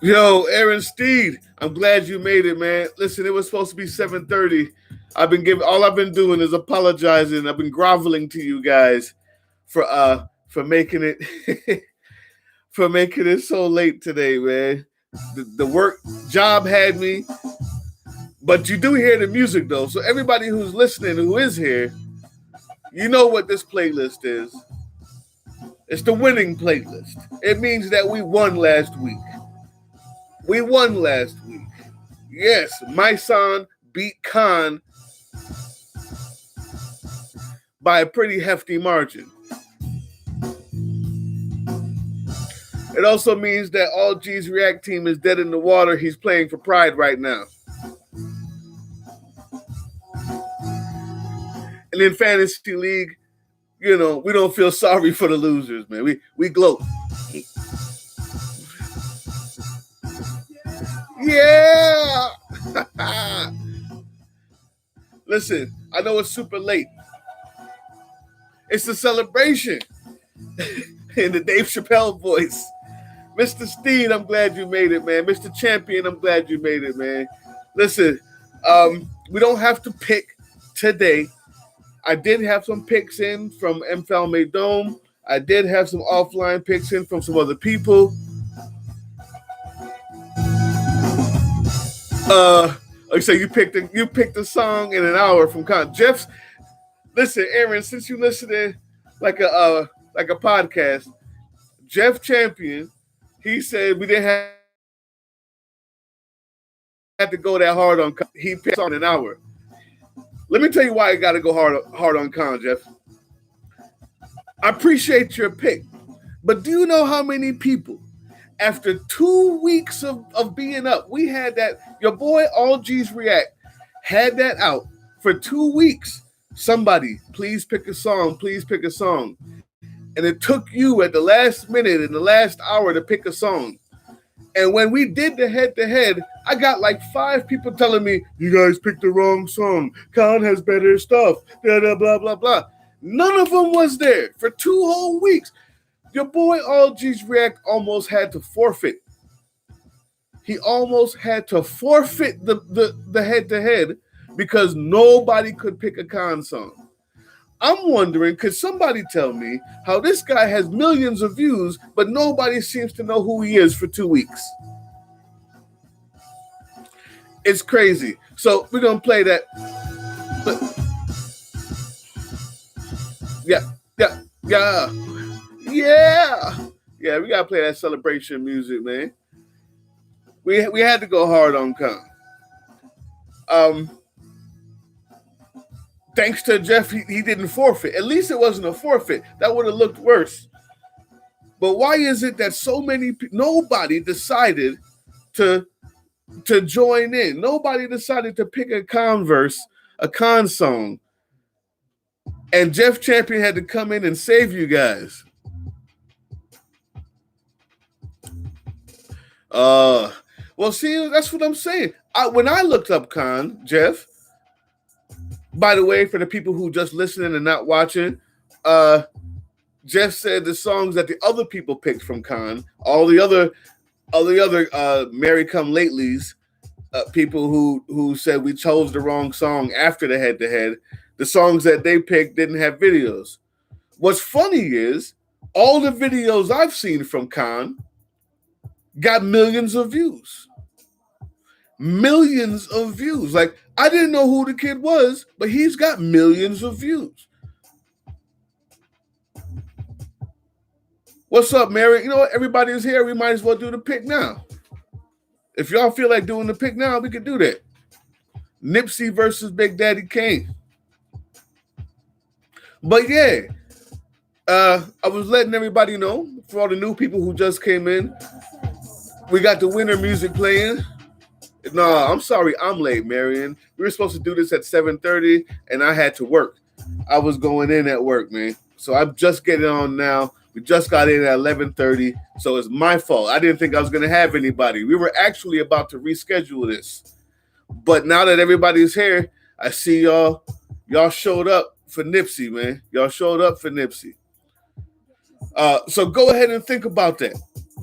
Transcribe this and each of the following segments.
Yo, Aaron Steed, I'm glad you made it, man. Listen, it was supposed to be 7:30. All I've been doing is apologizing. I've been groveling to you guys for making it for making it so late today, man. The work job had me, but you do hear the music though. So everybody who's listening, who is here, you know what this playlist is. It's the winning playlist. It means that we won last week. We won last week. Yes, my son beat Khan by a pretty hefty margin. It also means that All G's React team is dead in the water. He's playing for Pride right now. And in Fantasy League, you know, we don't feel sorry for the losers, man. We gloat. Yeah! Listen, I know it's super late. It's a celebration in the Dave Chappelle voice. Mr. Steed, I'm glad you made it, man. Mr. Champion, I'm glad you made it, man. Listen, we don't have to pick today. I did have some picks in from M. Falme Dome. I did have some offline picks in from some other people. Like I say, you picked the song in an hour from Con. Jeff's. Listen, Aaron, since you listening like a podcast, Jeff Champion, he said we didn't have to go that hard on Con. He picked on an hour. Let me tell you why I got to go hard on Con, Jeff. I appreciate your pick, but do you know how many people, after 2 weeks of being up, we had that, your boy All G's React had that out for 2 weeks. Somebody, please pick a song, please pick a song. And it took you at the last minute, in the last hour, to pick a song. And when we did the head-to-head, I got like 5 people telling me, you guys picked the wrong song. Khan has better stuff. Blah, blah, blah, blah, blah. None of them was there for 2 whole weeks. Your boy All G's React almost had to forfeit. He almost had to forfeit the head-to-head because nobody could pick a Khan song. I'm wondering, could somebody tell me how this guy has millions of views, but nobody seems to know who he is for 2 weeks? It's crazy. So we're going to play that. Yeah. Yeah, we got to play that celebration music, man. We had to go hard on Khan. Thanks to Jeff, he didn't forfeit. At least it wasn't a forfeit. That would have looked worse. But why is it that so many nobody decided to join in? Nobody decided to pick a Khan song. And Jeff Champion had to come in and save you guys. Well, see, that's what I'm saying. When I looked up Khan, Jeff, by the way, for the people who just listening and not watching, Jeff said the songs that the other people picked from Khan, all the other Mary Come Latelys, people who said we chose the wrong song after the head-to-head, the songs that they picked didn't have videos. What's funny is all the videos I've seen from Khan got millions of views. Millions of views. Like, I didn't know who the kid was, but he's got millions of views. What's up, Mary? You know what? Everybody's here. We might as well do the pick now. If y'all feel like doing the pick now, we can do that. Nipsey versus Big Daddy Kane. But yeah, I was letting everybody know, for all the new people who just came in, we got the winter music playing. No, I'm sorry, I'm late, Marion. We were supposed to do this at 7:30, and I had to work. I was going in at work, man. So I'm just getting on now. We just got in at 11:30, so it's my fault. I didn't think I was going to have anybody. We were actually about to reschedule this. But now that everybody's here, I see y'all. Y'all showed up for Nipsey, man. Y'all showed up for Nipsey. So go ahead and think about that.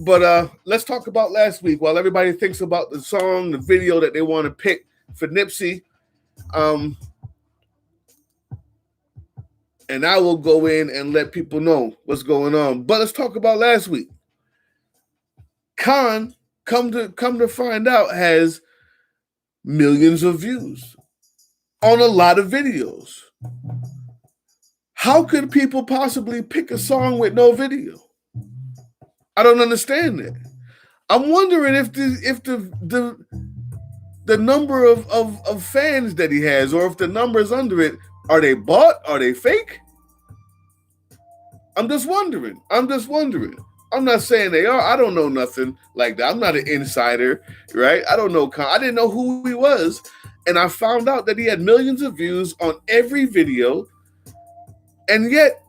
But let's talk about last week while everybody thinks about the song, the video that they want to pick for Nipsey. And I will go in and let people know what's going on. But let's talk about last week. Kane, come to find out, has millions of views on a lot of videos. How could people possibly pick a song with no video? I don't understand it. I'm wondering if the number of fans that he has, or if the numbers under it, are they bought? Are they fake? I'm just wondering. I'm not saying they are. I don't know nothing like that. I'm not an insider, right? I don't know. I didn't know who he was. And I found out that he had millions of views on every video. And yet,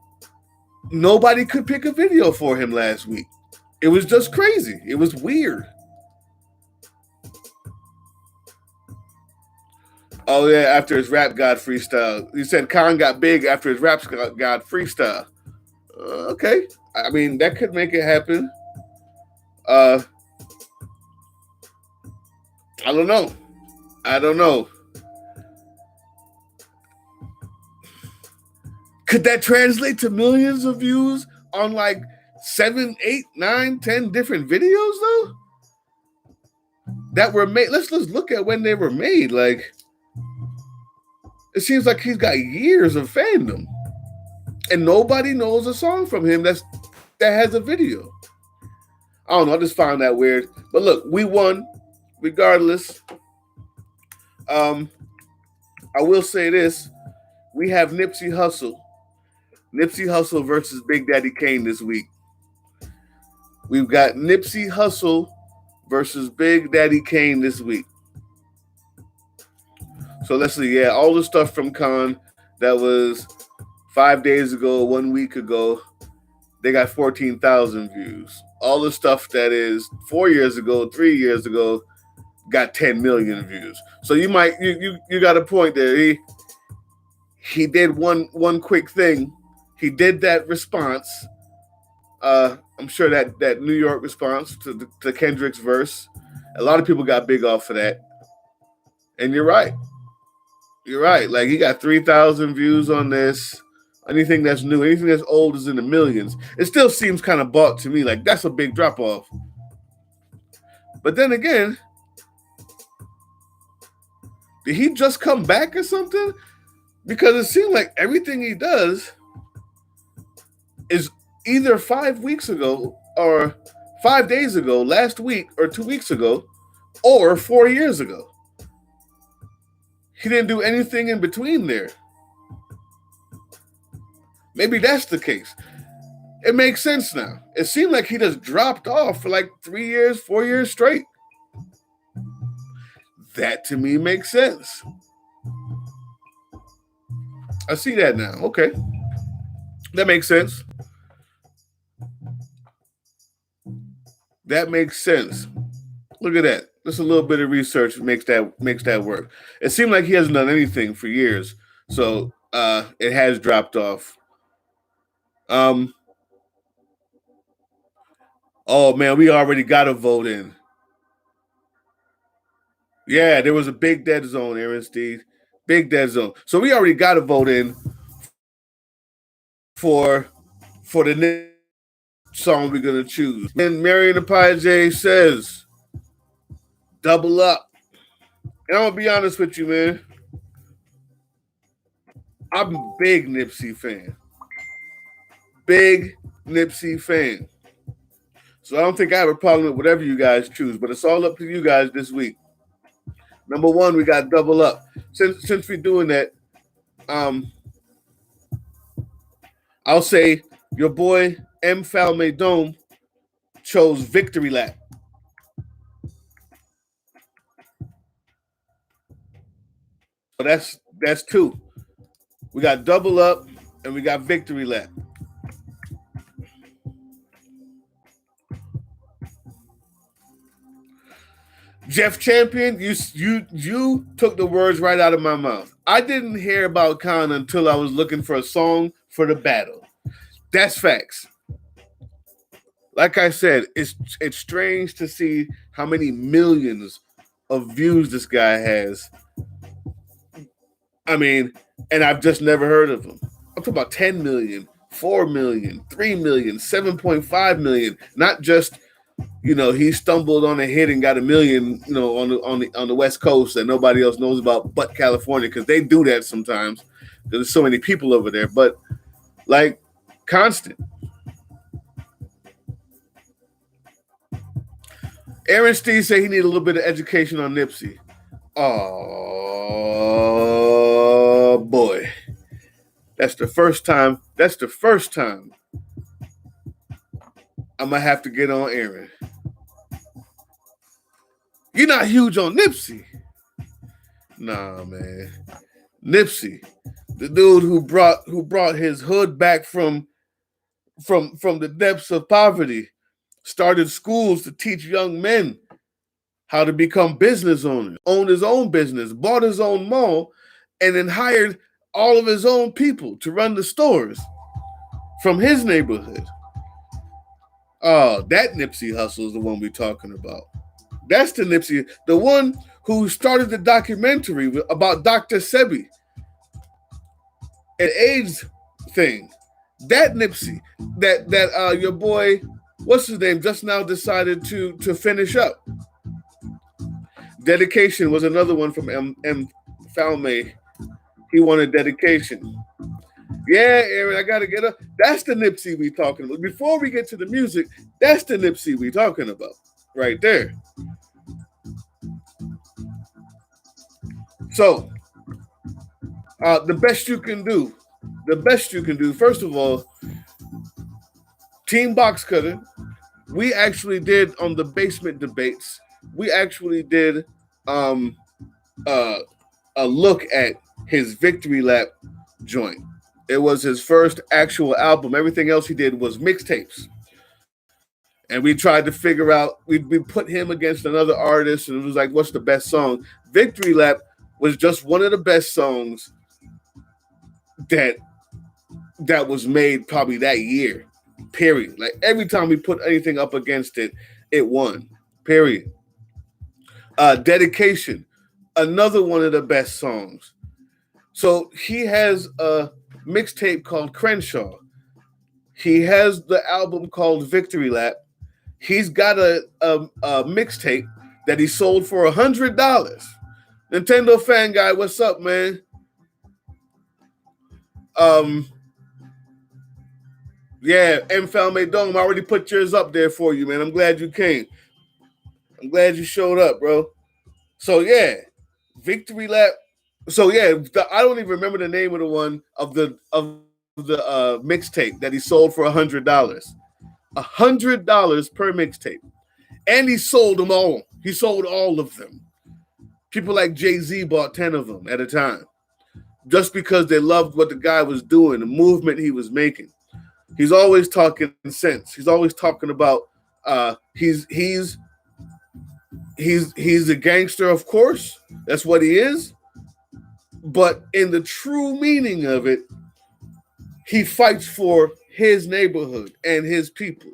nobody could pick a video for him last week. It was just crazy. It was weird. Oh, yeah, after his Rap God freestyle. He said Kane got big after his Rap God freestyle. Okay. I mean, that could make it happen. I don't know. Could that translate to millions of views on like 7, 8, 9, 10 different videos though? That were made. Let's look at when they were made. Like, it seems like he's got years of fandom. And nobody knows a song from him that has a video. I don't know. I just found that weird. But look, we won regardless. I will say this. We have Nipsey Hussle. Nipsey Hussle versus Big Daddy Kane this week. We've got Nipsey Hussle versus Big Daddy Kane this week. So let's see. Yeah, all the stuff from Kane that was 5 days ago, 1 week ago, they got 14,000 views. All the stuff that is 4 years ago, 3 years ago, got 10 million views. So you got a point there. He did one quick thing. He did that response. I'm sure that New York response to Kendrick's verse. A lot of people got big off of that. And you're right. Like, he got 3,000 views on this. Anything that's new, anything that's old is in the millions. It still seems kind of bought to me. Like, that's a big drop off. But then again, did he just come back or something? Because it seems like everything he does is either 5 weeks ago or 5 days ago, last week or 2 weeks ago, or 4 years ago. He didn't do anything in between there. Maybe that's the case. It makes sense now. It seemed like he just dropped off for like 3 years, 4 years straight. That to me makes sense. I see that now. Okay. That makes sense. That makes sense. Look at that. Just a little bit of research makes that work. It seemed like he hasn't done anything for years. So it has dropped off. Oh man, we already got a vote in. Yeah, there was a big dead zone, Aaron Steed. Big dead zone. So we already got a vote in for the next song we're gonna choose. And Marion Apage says, double up. And I'm gonna be honest with you, man. I'm a big Nipsey fan. Big Nipsey fan. So I don't think I have a problem with whatever you guys choose, but it's all up to you guys this week. Number one, we got double up. Since we're doing that, I'll say your boy M. Falmedome chose Victory Lap. So that's two. We got double up and we got Victory Lap. Jeff Champion, you took the words right out of my mouth. I didn't hear about Kane until I was looking for a song for the battle. That's facts. Like I said, it's strange to see how many millions of views this guy has. I mean, and I've just never heard of him. I'm talking about 10 million, 4 million, 3 million, 7.5 million. Not just, he stumbled on a hit and got a million, on the West Coast that nobody else knows about but California, because they do that sometimes. There's so many people over there. But like constant. Aaron Steve said he needed a little bit of education on Nipsey. Oh boy. That's the first time I'm gonna have to get on Aaron. You're not huge on Nipsey. Nah, man. Nipsey, the dude who brought his hood back from the depths of poverty, started schools to teach young men how to become business owners, owned his own business, bought his own mall, and then hired all of his own people to run the stores from his neighborhood. Oh, that Nipsey Hussle is the one we're talking about. That's the Nipsey, the one who started the documentary about Dr. Sebi, an AIDS thing. That Nipsey, that your boy, what's his name, just now decided to finish up. Dedication was another one from M. Falme. He wanted dedication. Yeah, Aaron, I gotta get up. That's the Nipsey we talking about. Before we get to the music, that's the Nipsey we talking about, right there. So, the best you can do. First of all, Team Box Cutter. We actually did on the basement debates. We actually did a look at his Victory Lap joint. It was his first actual album. Everything else he did was mixtapes. And we tried to figure out, we put him against another artist, and it was like, what's the best song? Victory Lap was just one of the best songs that was made probably that year, period. Like every time we put anything up against it, it won, period. Dedication, another one of the best songs. So he has a mixtape called Crenshaw. He has the album called Victory Lap. He's got a mixtape that he sold for $100. Nintendo fan guy, what's up, man? Yeah, M. Falme Dome, I already put yours up there for you, man. I'm glad you came. I'm glad you showed up, bro. So yeah, Victory Lap. So yeah, I don't even remember the name of the one of the mixtape that he sold for $100. $100 per mixtape, and he sold them all. He sold all of them. People like Jay-Z bought 10 of them at a time, just because they loved what the guy was doing, the movement he was making. He's always talking sense. He's always talking about he's a gangster, of course. That's what he is. But in the true meaning of it, he fights for his neighborhood and his people.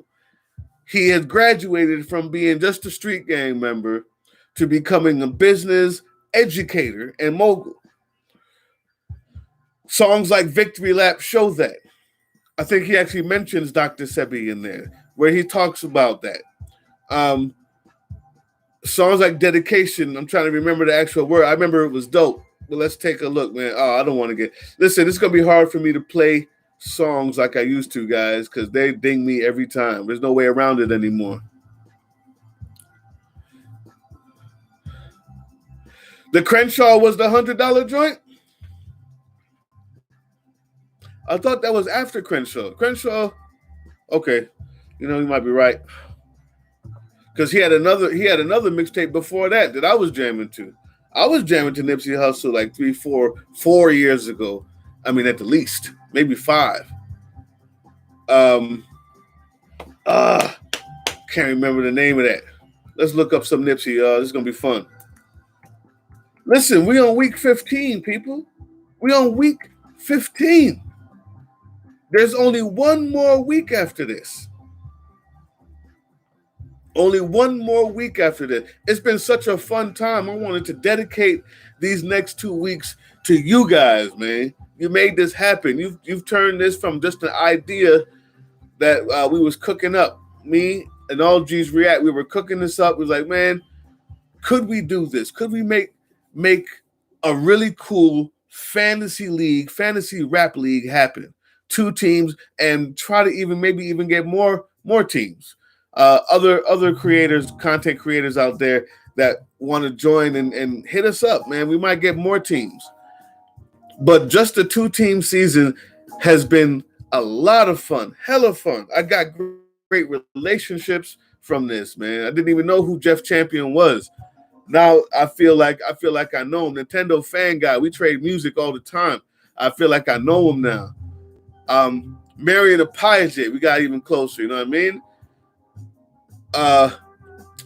He has graduated from being just a street gang member to becoming a business educator and mogul. Songs like Victory Lap show that. I think he actually mentions Dr. Sebi in there, where he talks about that. Songs like Dedication, I'm trying to remember the actual word. I remember it was dope. But let's take a look, man. Oh, I don't want to get... Listen, it's going to be hard for me to play songs like I used to, guys, because they ding me every time. There's no way around it anymore. The Crenshaw was the $100 joint? I thought that was after Crenshaw. Crenshaw, okay. You might be right. Because he had another mixtape before that I was jamming to. I was jamming to Nipsey Hussle like 4 years ago. I mean, at the least, maybe 5. Can't remember the name of that. Let's look up some Nipsey. This is gonna be fun. Listen, we on week 15, people. We on week 15. There's only one more week after this. Only one more week after this. It's been such a fun time. I wanted to dedicate these next 2 weeks to you guys, man. You made this happen. You've turned this from just an idea that we was cooking up. Me and all G's React, we were cooking this up. We was like, man, could we do this? Could we make a really cool fantasy league, fantasy rap league happen? 2 teams, and try to maybe even get more teams. Other creators, content creators out there that want to join and hit us up, man. We might get more teams. But just the 2-team season has been a lot of fun, hella fun. I got great relationships from this, man. I didn't even know who Jeff Champion was. Now I feel like I know him. Nintendo fan guy. We trade music all the time. I feel like I know him now. Marion Apache, we got even closer. You know what I mean?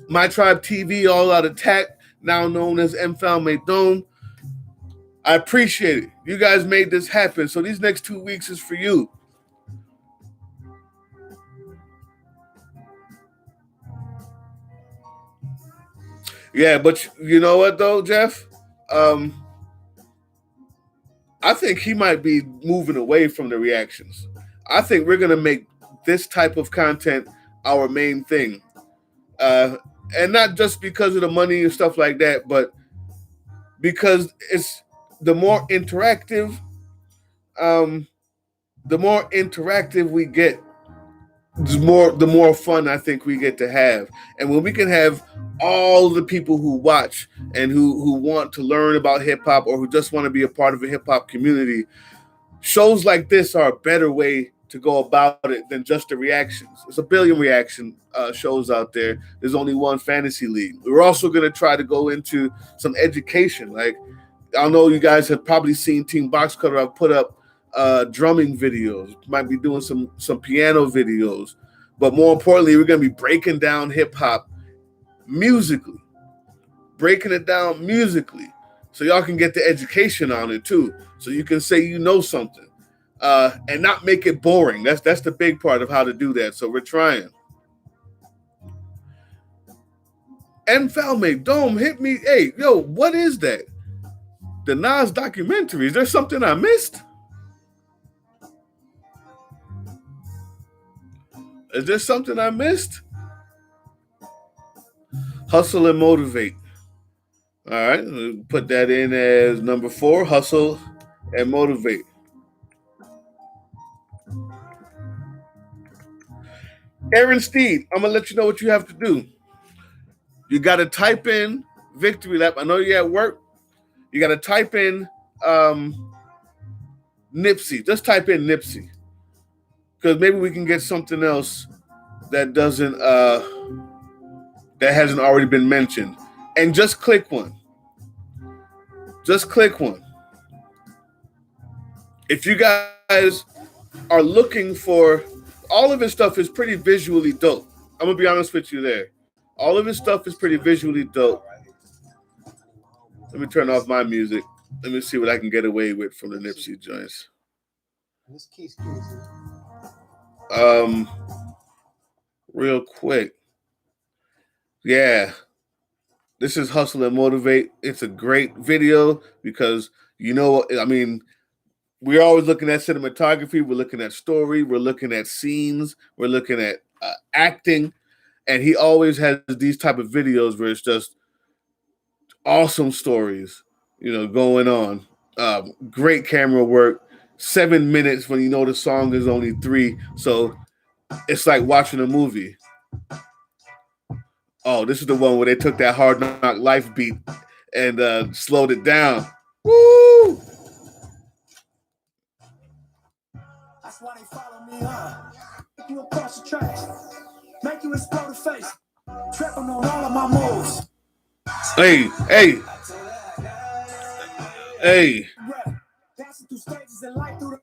My Tribe TV, All Out Attack, now known as Mfalme Dome. I appreciate it. You guys made this happen. So these next 2 weeks is for you. Yeah, but you know what though, Jeff? I think he might be moving away from the reactions. I think we're gonna make this type of content our main thing, and not just because of the money and stuff like that, but because it's the more interactive, we get, the more fun I think we get to have. And when we can have all the people who watch and who want to learn about hip hop, or who just want to be a part of a hip hop community, shows like this are a better way to go about it than just the reactions. There's a billion reaction shows out there. There's only one fantasy league. We're also going to try to go into some education. Like, I know you guys have probably seen Team Box Cutter. I've put up drumming videos, might be doing some piano videos, but more importantly, we're going to be breaking down hip hop musically, so y'all can get the education on it too, so you can say you know something, and not make it boring. That's the big part of how to do that. So we're trying. Mfalme Dome, hit me. Hey, yo, what is that? The Nas documentary. Is there something I missed? Is there something I missed? Hustle and motivate. All right, we'll put that in as number 4. Hustle and motivate. Aaron Steed, I'm gonna let you know what you have to do. You got to type in victory lap. I know you're at work. You got to type in Nipsey. Just type in Nipsey, because maybe we can get something else that doesn't that hasn't already been mentioned, and just click one. Just click one. If you guys are looking for, all of his stuff is pretty visually dope. I'm gonna be honest with you there. All of his stuff is pretty visually dope. Let me turn off my music. Let me see what I can get away with from the Nipsey joints. Real quick. Yeah. This is Hustle and Motivate. It's a great video because, you know, I mean, we're always looking at cinematography. We're looking at story. We're looking at scenes. We're looking at acting. And he always has these type of videos where it's just awesome stories, you know, going on. Great camera work. 7 minutes when you know the song is only 3. So it's like watching a movie. Oh, this is the one where they took that Hard Knock Life beat and slowed it down. Woo! That's why they follow me on. Make you across the tracks. Make you explode the face. Tripping on all of my moves. Hey.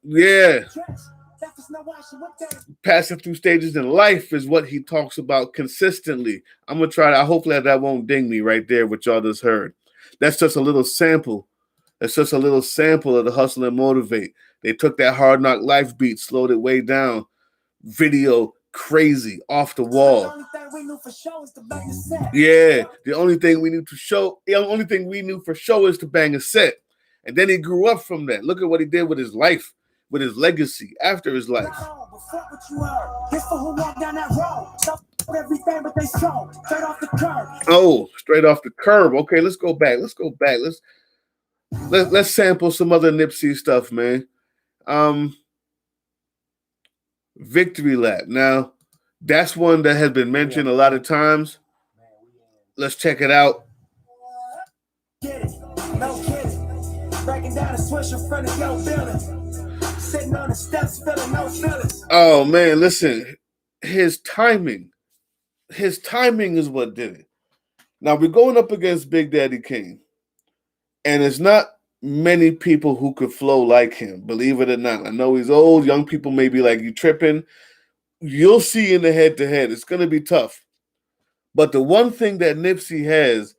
Yeah. Passing through stages in life is what he talks about consistently. I'm gonna try that. Hopefully that won't ding me right there, what y'all just heard. That's just a little sample. That's just a little sample of the Hustle and Motivate. They took that Hard Knock Life beat, slowed it way down. Video crazy, off the wall. Yeah, the only thing we knew for sure is to bang a set. And then he grew up from that. Look at what he did with his life, with his legacy after his life. Oh, straight off the curb. Okay, let's go back. Let's sample some other Nipsey stuff, man. Victory Lap. Now, that's one that has been mentioned a lot of times. Let's check it out. Get it, no kidding. Breaking down a switch in front of your building. Sitting on the steps, feeling no feelings. Oh man, listen. His timing is what did it. Now we're going up against Big Daddy Kane. And it's not many people who could flow like him, believe it or not. I know he's old. Young people may be like, you tripping. You'll see in the head-to-head. It's going to be tough. But the one thing that Nipsey has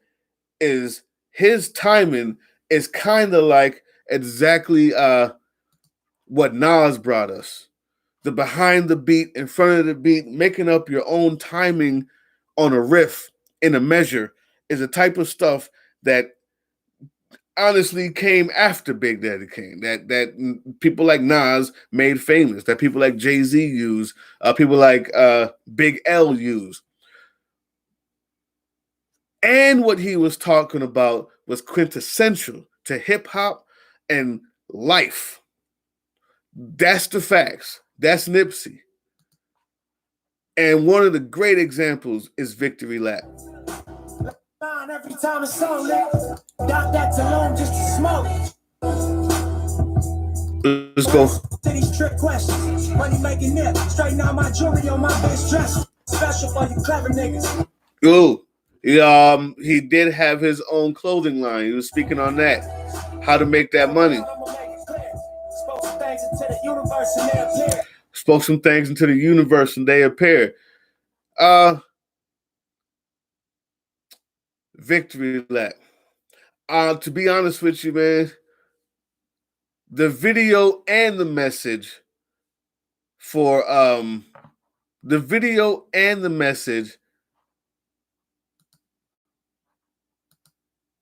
is his timing is kind of like exactly what Nas brought us. The behind the beat, in front of the beat, making up your own timing on a riff in a measure is a type of stuff that honestly came after Big Daddy Kane, that people like Nas made famous, that people like Jay-Z use, people like Big L use. And what he was talking about was quintessential to hip-hop and life. That's the facts. That's Nipsey. And one of the great examples is Victory Lap. Every time it's on got that alone just to smoke. Let's go. These trick questions. Money making nip. Straighten out my jewelry on my bitch dress. Special for you clever niggas. Ooh. He did have his own clothing line. He was speaking on that. How to make that money. Spoke some things into the universe and they appear. Victory Lap. To be honest with you, man, the video and the message for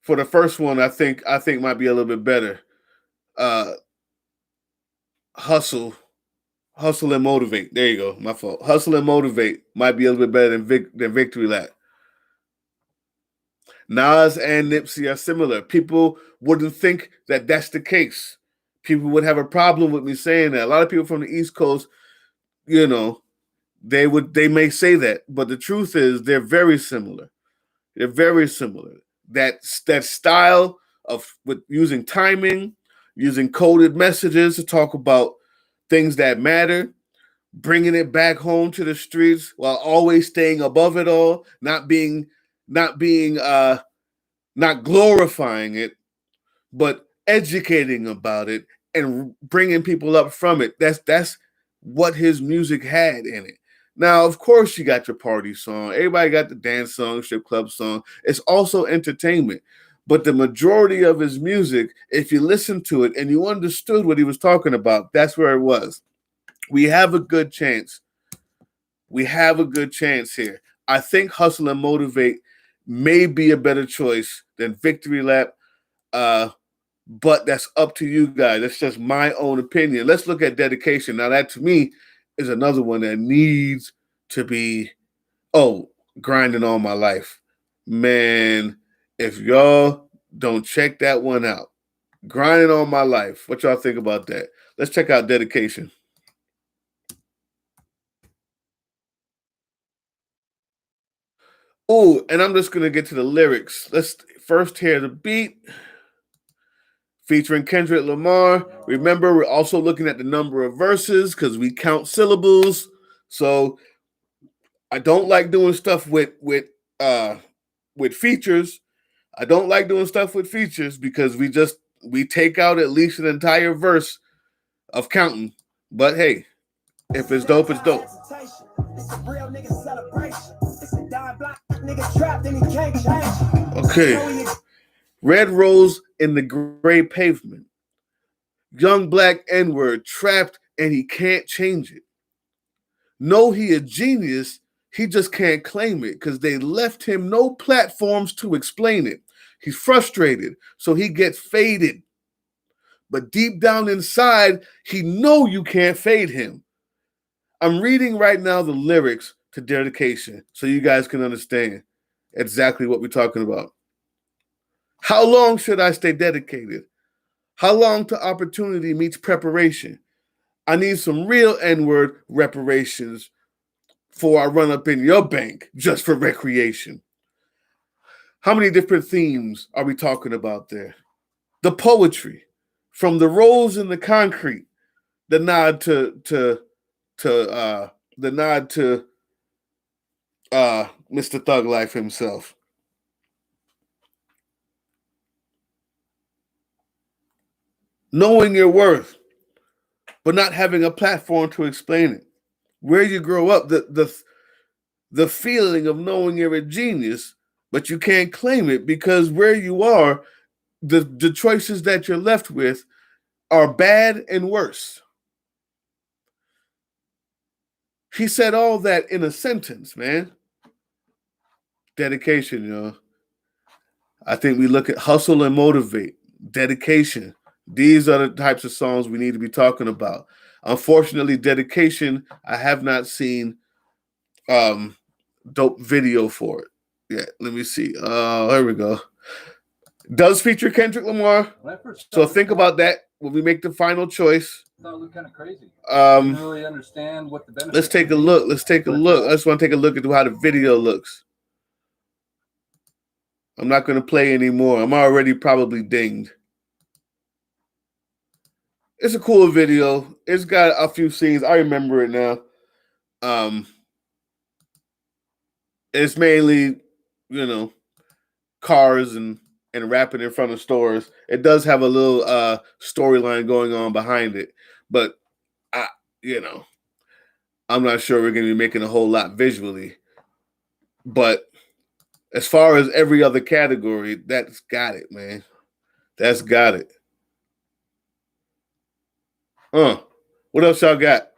for the first one, I think might be a little bit better. Hustle and Motivate. There you go. My fault. Hustle and Motivate might be a little bit better than Victory Lap. Nas and Nipsey are similar. People wouldn't think that that's the case. People would have a problem with me saying that. A lot of people from the East Coast, you know, they may say that, but the truth is they're very similar. They're very similar. That style of with using timing, using coded messages to talk about things that matter, bringing it back home to the streets while always staying above it all, not glorifying it, but educating about it and bringing people up from it. That's what his music had in it. Now, of course, you got your party song. Everybody got the dance song, strip club song. It's also entertainment. But the majority of his music, if you listen to it and you understood what he was talking about, that's where it was. We have a good chance. Here. I think Hustle and Motivate may be a better choice than Victory Lap, but that's up to you guys. That's just my own opinion. Let's look at Dedication. Now, that to me is another one that needs to be, Grinding All My Life. Man, if y'all don't check that one out, Grinding All My Life, what y'all think about that? Let's check out Dedication. Oh, and I'm just going to get to the lyrics. Let's first hear the beat. Featuring Kendrick Lamar. Remember, we're also looking at the number of verses because we count syllables. So I don't like doing stuff with features. I don't like doing stuff with features because we take out at least an entire verse of counting. But hey, if it's dope, it's dope. Okay. Red rose in the gray pavement. Young black N-word trapped and he can't change it. know he a genius. He just can't claim it because they left him no platforms to explain it. He's frustrated, so he gets faded. But deep down inside, he know you can't fade him. I'm reading right now the lyrics to Dedication so you guys can understand exactly what we're talking about. How long should I stay dedicated? How long till opportunity meets preparation? I need some real N-word reparations before I run up in your bank just for recreation. How many different themes are we talking about there? The poetry, from the rolls in the concrete, the nod to Mr. Thug Life himself. Knowing your worth, but not having a platform to explain it. Where you grow up, the feeling of knowing you're a genius, but you can't claim it because where you are, the choices that you're left with are bad and worse. He said all that in a sentence, man. Dedication, you know. I think we look at hustle and motivate, dedication. These are the types of songs we need to be talking about. Unfortunately, dedication, I have not seen dope video for it. Yeah, let me see. Here we go. Does feature Kendrick Lamar. So think about that when we make the final choice. That looked kind of crazy. I didn't really understand what the benefit. Let's take a look. Let's take a look. I just want to take a look at how the video looks. I'm not going to play anymore. I'm already probably dinged. It's a cool video. It's got a few scenes. I remember it now. It's mainly, you know, cars and rapping in front of stores. It does have a little storyline going on behind it, but I'm not sure we're going to be making a whole lot visually. But as far as every other category, that's got it, man. That's got it. What else y'all got?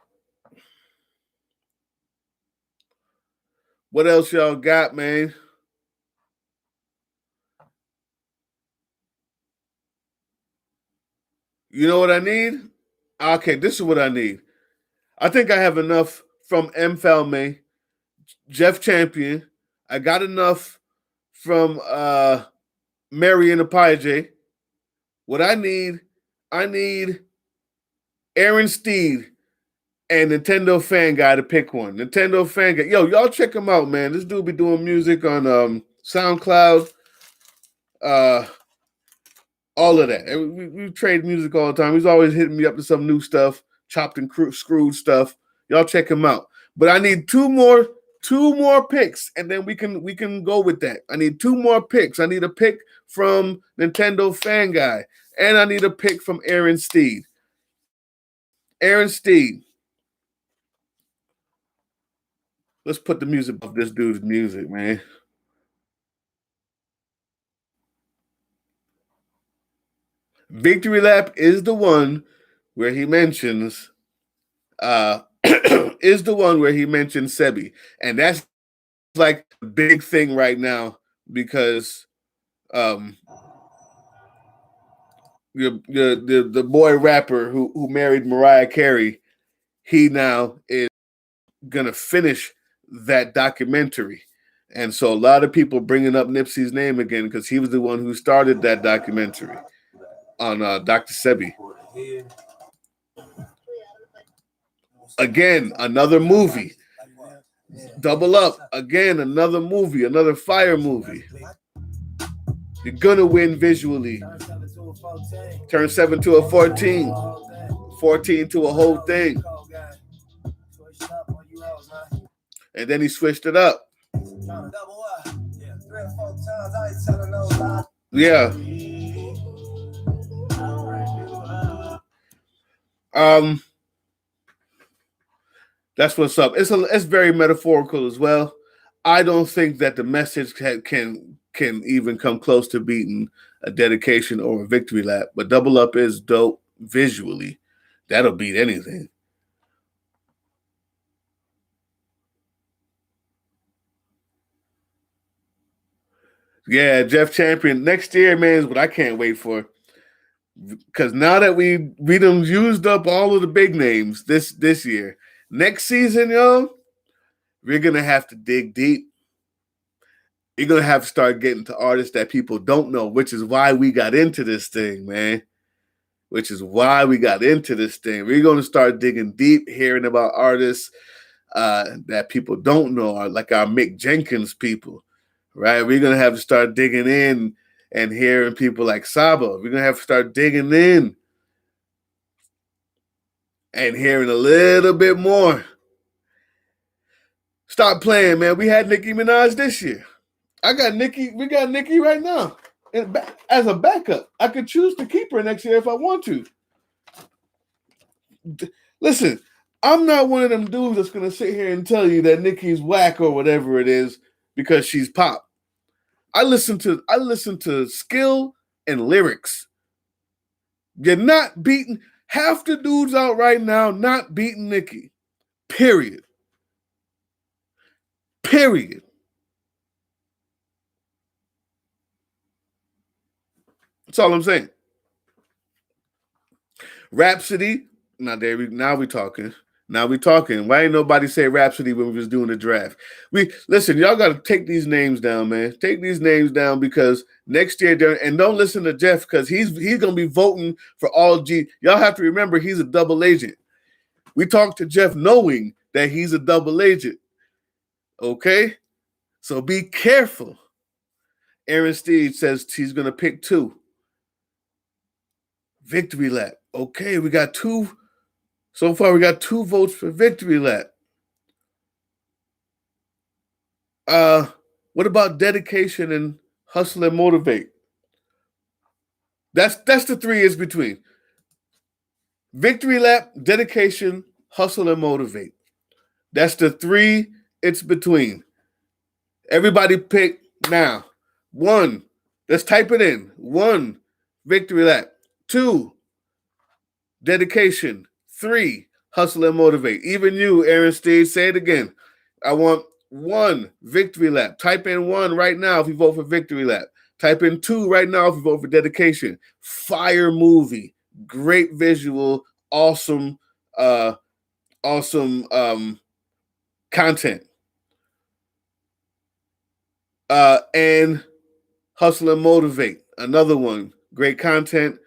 What else y'all got, man? You know what I need? Okay, this is what I need. I think I have enough from M. Falme, Jeff Champion. I got enough from Mary and Apige. What I need Aaron Steed and Nintendo Fan Guy to pick one. Nintendo Fan Guy. Yo, y'all check him out, man. This dude be doing music on SoundCloud. All of that. We trade music all the time. He's always hitting me up to some new stuff, chopped and screwed stuff. Y'all check him out. But I need two more picks, and then we can go with that. I need two more picks. I need a pick from Nintendo Fan Guy, and I need a pick from Aaron Steed. Aaron Steed. Let's put the music of this dude's music, man. Victory Lap is the one where he mentions Sebi. And that's like a big thing right now because the boy rapper who married Mariah Carey, he now is gonna finish that documentary. And so a lot of people bringing up Nipsey's name again because he was the one who started that documentary on Dr. Sebi. Again, another movie. Double up. Again, another movie, another fire movie. You're gonna win visually. Turn 7 to a 14. 14 to a whole thing. And then he switched it up. Yeah. That's what's up. It's very metaphorical as well. I don't think that the message can even come close to beating a dedication or a victory lap. But Double Up is dope visually. That'll beat anything. Yeah, Jeff Champion next year, man, is what I can't wait for. Because now that we done used up all of the big names this year, next season, yo, we're gonna have to dig deep. You're gonna have to start getting to artists that people don't know, which is why we got into this thing, man. Which is why we got into this thing. We're gonna start digging deep, hearing about artists that people don't know, like our Mick Jenkins people, right? We're gonna have to start digging in and hearing people like Saba. We're gonna have to start digging in and hearing a little bit more. Stop playing, man. We had Nicki Minaj this year. We got Nicki right now as a backup. I could choose to keep her next year if I want to. Listen, I'm not one of them dudes that's gonna sit here and tell you that Nicki's whack or whatever it is because she's pop. I listen to skill and lyrics. You're not beating half the dudes out right now, not beating Nicki. Period. That's all I'm saying. Rhapsody. Now we talking. Now we talking. Why ain't nobody say Rhapsody when we was doing the draft? Listen, y'all got to take these names down, man. Take these names down because next year, and don't listen to Jeff because he's gonna be voting for all G. Y'all have to remember he's a double agent. We talked to Jeff knowing that he's a double agent. Okay, so be careful. Aaron Steed says he's gonna pick 2. Victory lap. Okay, we got 2. So far, we got 2 votes for victory lap. What about dedication and hustle and motivate? That's the 3 is between. Victory lap, dedication, hustle and motivate. That's the 3 it's between. Everybody pick now. 1. Let's type it in. 1, victory lap. 2, dedication. 3, hustle and motivate. Even you, Aaron Steed, say it again. I want 1, victory lap. Type in 1 right now if you vote for victory lap. Type in 2 right now if you vote for dedication. Fire movie. Great visual. Awesome content. And hustle and motivate. Another one. Great content.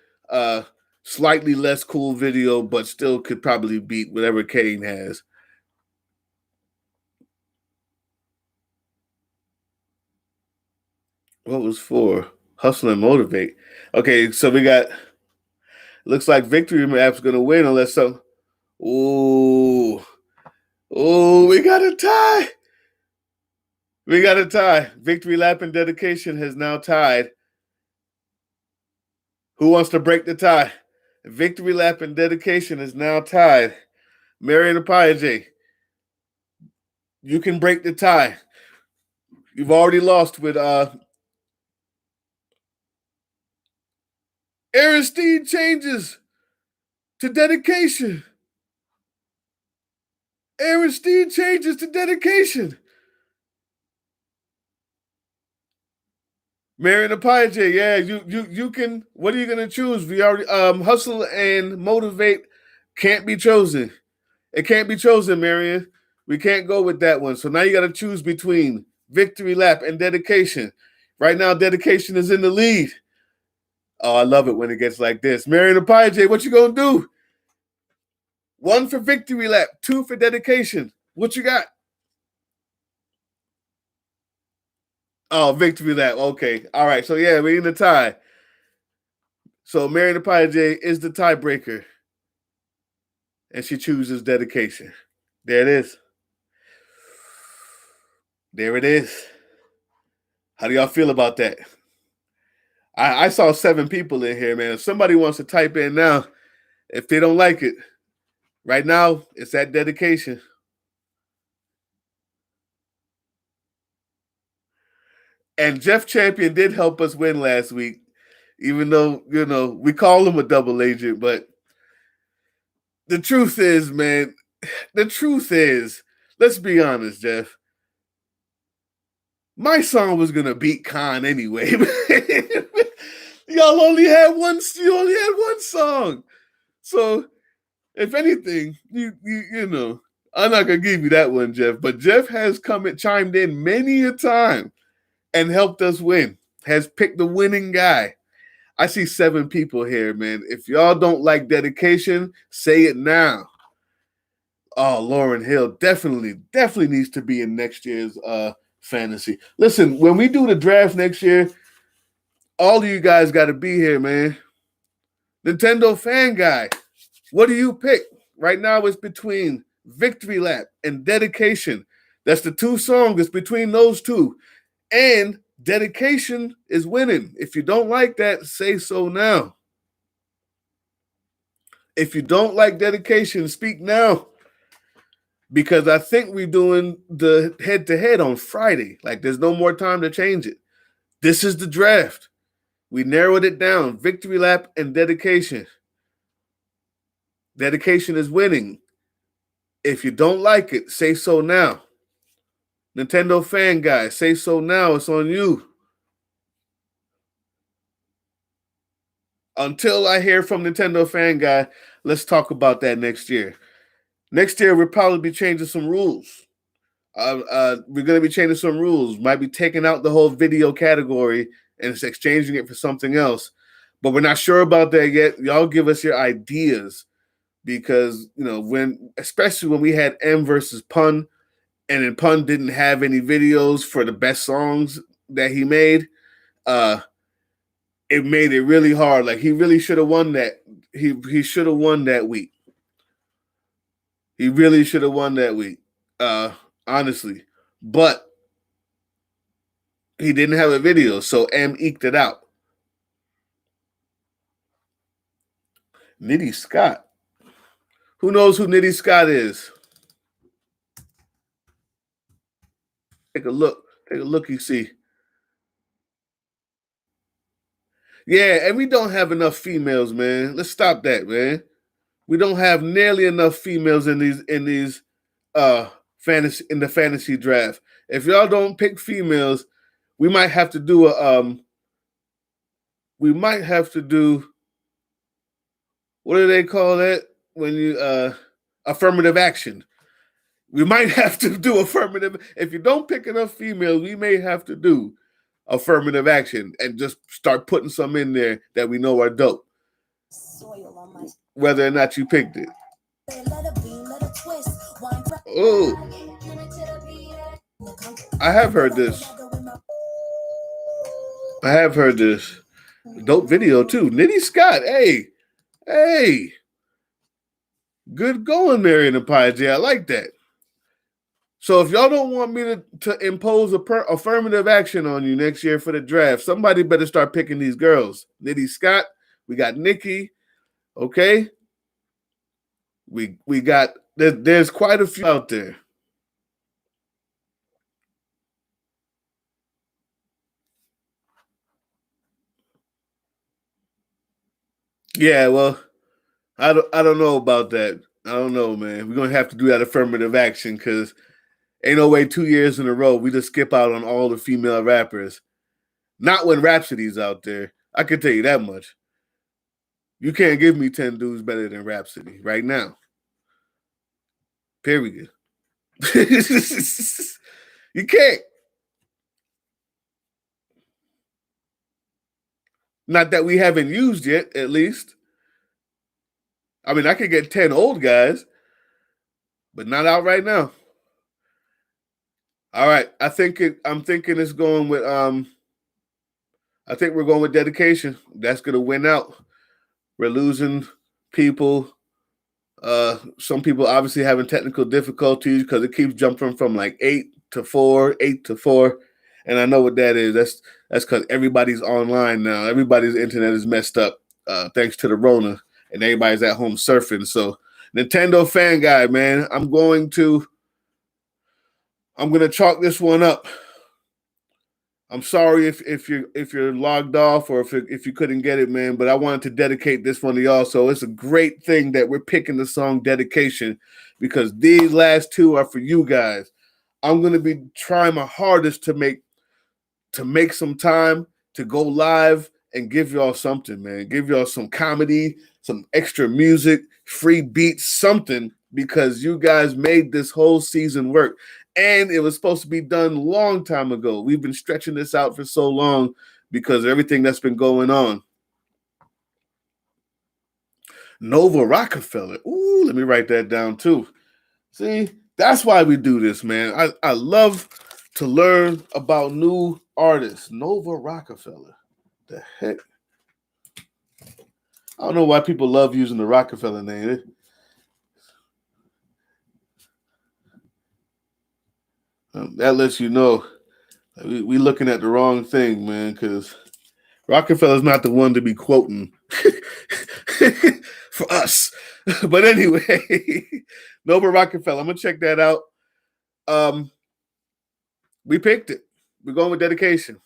Slightly less cool video, but still could probably beat whatever Kane has. What was 4? Hustle and motivate. Okay, so we got. Looks like victory map's gonna win unless some. We got a tie. We got a tie. Victory lap and dedication has now tied. Who wants to break the tie? Victory lap and dedication is now tied. Marion Apaye, you can break the tie. You've already lost with Aaron Steed changes to dedication. Aaron Steed changes to dedication. Marion Apaye, yeah, you can. What are you gonna choose? We already hustle and motivate can't be chosen. It can't be chosen, Marion. We can't go with that one. So now you got to choose between victory lap and dedication. Right now, dedication is in the lead. Oh, I love it when it gets like this. Marion Apaye, what you gonna do? 1 for victory lap, 2 for dedication. What you got? Oh, victory lap. Okay. All right. So yeah, we're in the tie. So Marion Apaye is the tiebreaker. And she chooses dedication. There it is. There it is. How do y'all feel about that? I saw 7 people in here, man. If somebody wants to type in now, if they don't like it, right now, it's that dedication. And Jeff Champion did help us win last week, even though, we call him a double agent. But the truth is, man, let's be honest, Jeff. My song was gonna beat Kane anyway. Y'all only had one. You only had one song. So if anything, you know, I'm not gonna give you that one, Jeff. But Jeff has come and chimed in many a time and helped us win. Has picked the winning guy. I see 7 people here, man. If y'all don't like dedication, say it now. Oh, Lauren Hill definitely needs to be in next year's fantasy. Listen, when we do the draft next year, all of you guys got to be here, man. Nintendo fan guy, what do you pick? Right now it's between Victory Lap and Dedication. That's the 2 songs. It's between those 2. And Dedication is winning. If you don't like that, say so now. If you don't like Dedication, speak now. Because I think we're doing the head-to-head on Friday. Like, there's no more time to change it. This is the draft. We narrowed it down. Victory Lap and Dedication. Dedication is winning. If you don't like it, say so now. Nintendo fan guy, say so now. It's on you. Until I hear from Nintendo fan guy, let's talk about that next year. Next year, we'll probably be changing some rules. We're going to be changing some rules. Might be taking out the whole video category and exchanging it for something else. But we're not sure about that yet. Y'all give us your ideas because, you know, especially when we had M versus Pun, and then Pun didn't have any videos for the best songs that he made, it made it really hard. Like, he really should have won that. He should have won that week. He really should have won that week, honestly. But he didn't have a video, so M eked it out. Nitty Scott. Who knows who Nitty Scott is? Take a look. Take a look, you see. Yeah, and we don't have enough females, man. Let's stop that, man. We don't have nearly enough females in these fantasy draft. If y'all don't pick females, we might have to do what do they call that when you affirmative action. We might have to do affirmative. If you don't pick enough females, we may have to do affirmative action and just start putting some in there that we know are dope. Whether or not you picked it. Oh, I have heard this. Dope video too. Nitty Scott. Hey. Good going, Marion and Pie. I like that. So if y'all don't want me to impose affirmative action on you next year for the draft, somebody better start picking these girls. Nitty Scott, we got Nikki, okay? We got there's quite a few out there. Yeah, well, I don't know about that. I don't know, man. We're gonna have to do that affirmative action because ain't no way 2 years in a row we just skip out on all the female rappers. Not when Rhapsody's out there. I can tell you that much. You can't give me 10 dudes better than Rhapsody right now. Period. You can't. Not that we haven't used yet, at least. I mean, I could get 10 old guys, but not out right now. All right. I'm thinking it's going with I think we're going with Dedication. That's gonna win out. We're losing people. Some people obviously having technical difficulties because it keeps jumping from like 8 to 4, 8 to 4. And I know what that is. That's because everybody's online now. Everybody's internet is messed up thanks to the Rona, and everybody's at home surfing. So Nintendo fan guy, man, I'm gonna chalk this one up. I'm sorry if you're logged off or if you couldn't get it, man. But I wanted to dedicate this one to y'all. So it's a great thing that we're picking the song Dedication because these last 2 are for you guys. I'm gonna be trying my hardest to make to make some time to go live and give y'all something, man. Give y'all some comedy, some extra music, free beats, something, because you guys made this whole season work. And it was supposed to be done a long time ago. We've been stretching this out for so long because of everything that's been going on. Nova Rockefeller. Ooh, let me write that down too. See, that's why we do this, man. I love to learn about new artists. Nova Rockefeller. The heck? I don't know why people love using the Rockefeller name. That lets you know we looking at the wrong thing, man, because Rockefeller's not the one to be quoting for us. But anyway, Nova Rockefeller. I'm going to check that out. We picked it. We're going with dedication.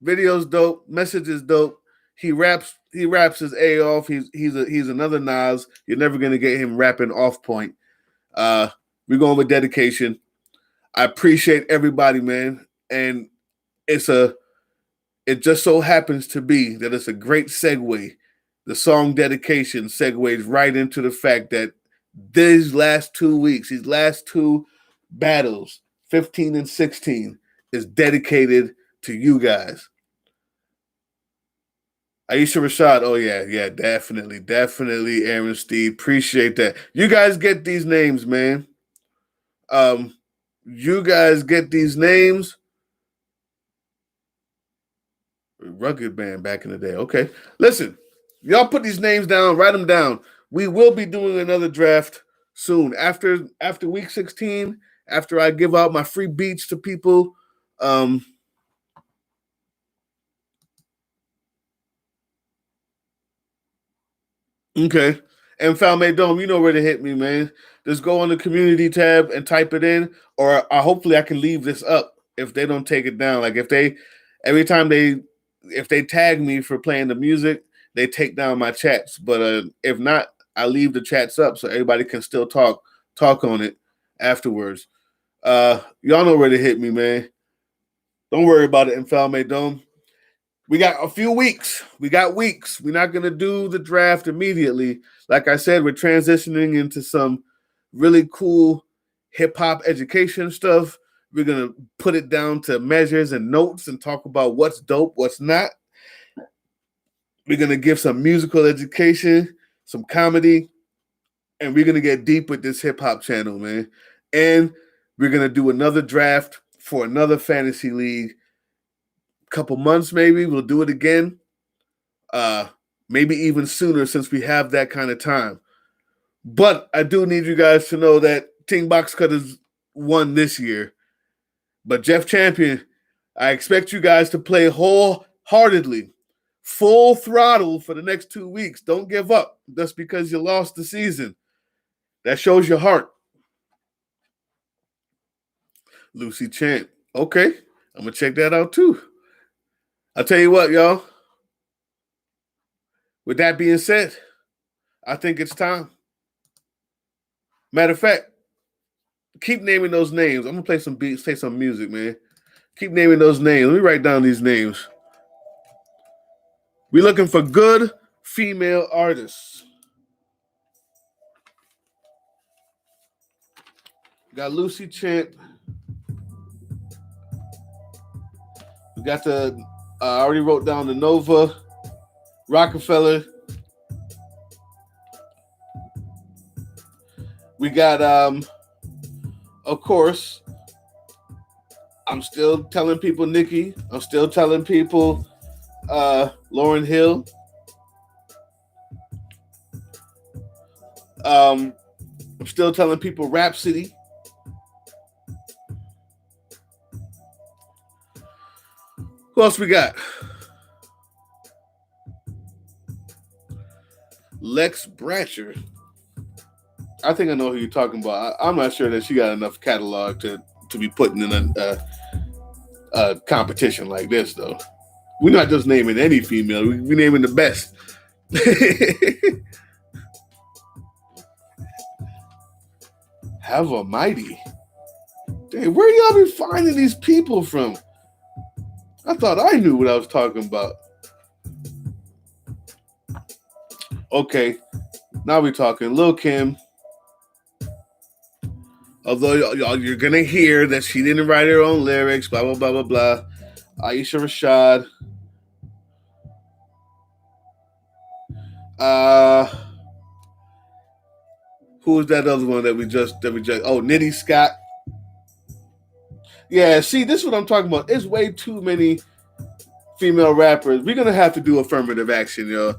Video's dope. Message is dope. He raps his A off. He's another Nas. You're never gonna get him rapping off point. We're going with dedication. I appreciate everybody, man. And it just so happens to be that it's a great segue. The song dedication segues right into the fact that these last 2 weeks, these last two battles, 15 and 16, is dedicated to you guys. Aisha Rashad, oh yeah, definitely, Aaron Steve, appreciate that. You guys get these names, man. You guys get these names. Rugged Band back in the day. Okay, listen, y'all put these names down, write them down. We will be doing another draft soon after week 16. After I give out my free beats to people. Okay. And Falme Dome, you know where to hit me, man. Just go on the community tab and type it in, or hopefully I can leave this up if they don't take it down. Like if they tag me for playing the music, they take down my chats. But if not, I leave the chats up so everybody can still talk on it afterwards. Y'all know where to hit me, man. Don't worry about it in Falme Dome. We got a few weeks. We got weeks. We're not going to do the draft immediately. Like I said, we're transitioning into some really cool hip-hop education stuff. We're going to put it down to measures and notes and talk about what's dope, what's not. We're going to give some musical education, some comedy, and we're going to get deep with this hip-hop channel, man. And we're going to do another draft for another fantasy league. Couple months maybe we'll do it again, maybe even sooner since we have that kind of time. But I do need you guys to know that Team Box Cutters won this year, but Jeff Champion, I expect you guys to play wholeheartedly, full throttle for the next 2 weeks. Don't give up just because you lost the season. That shows your heart. Lucy Champ, okay, I'm gonna check that out too. I'll tell you what, y'all. With that being said, I think it's time. Matter of fact, keep naming those names. I'm going to play some beats, play some music, man. Keep naming those names. Let me write down these names. We're looking for good female artists. Got Lucy Champ. We got I already wrote down the Nova Rockefeller. We got, of course, I'm still telling people Nikki. I'm still telling people Lauryn Hill. I'm still telling people Rhapsody. Who else we got? Lex Bratcher. I think I know who you're talking about. I'm not sure that she got enough catalog to be putting in a competition like this, though. We're not just naming any female. We're naming the best. Have a mighty. Dang, where y'all be finding these people from? I thought I knew what I was talking about. Okay, now we're talking Lil' Kim. Although you're gonna hear that she didn't write her own lyrics, blah blah blah blah blah. Aisha Rashad. Who was that other one that we just oh, Nitty Scott. Yeah, see, this is what I'm talking about. There's way too many female rappers. We're gonna have to do affirmative action, yo.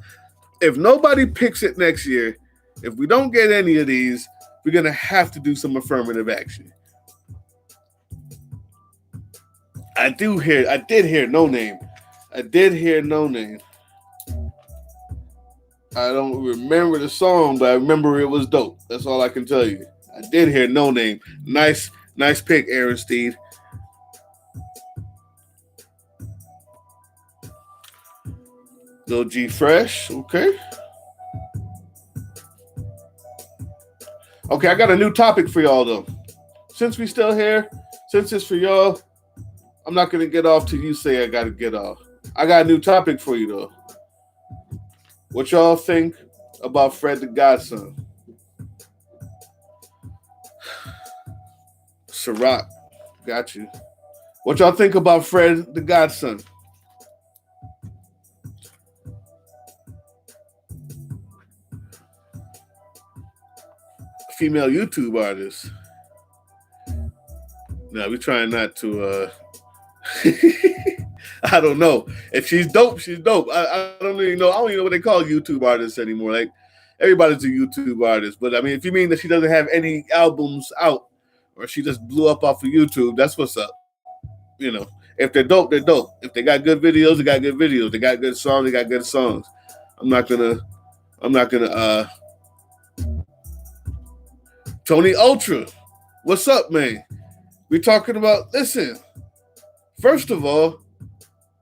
If nobody picks it next year, if we don't get any of these, we're gonna have to do some affirmative action. I did hear No Name. I did hear No Name. I don't remember the song, but I remember it was dope. That's all I can tell you. I did hear No Name. Nice pick, Aaron Steed. Lil G Fresh, okay. Okay, I got a new topic for y'all though. Since we still here, since it's for y'all, I'm not gonna get off till you say I gotta get off. I got a new topic for you though. What y'all think about Fred the Godson? Ciroc, got you. What y'all think about Fred the Godson? Female YouTube artist. No, we're trying not to I don't know. If she's dope, she's dope. I don't even know. I don't even know what they call YouTube artists anymore. Like, everybody's a YouTube artist. But I mean, if you mean that she doesn't have any albums out, or she just blew up off of YouTube, that's what's up. You know, if they're dope, they're dope. If they got good videos, they got good videos. They got good songs, they got good songs. I'm not gonna Tony Ultra, what's up, man? We talking about, listen, first of all,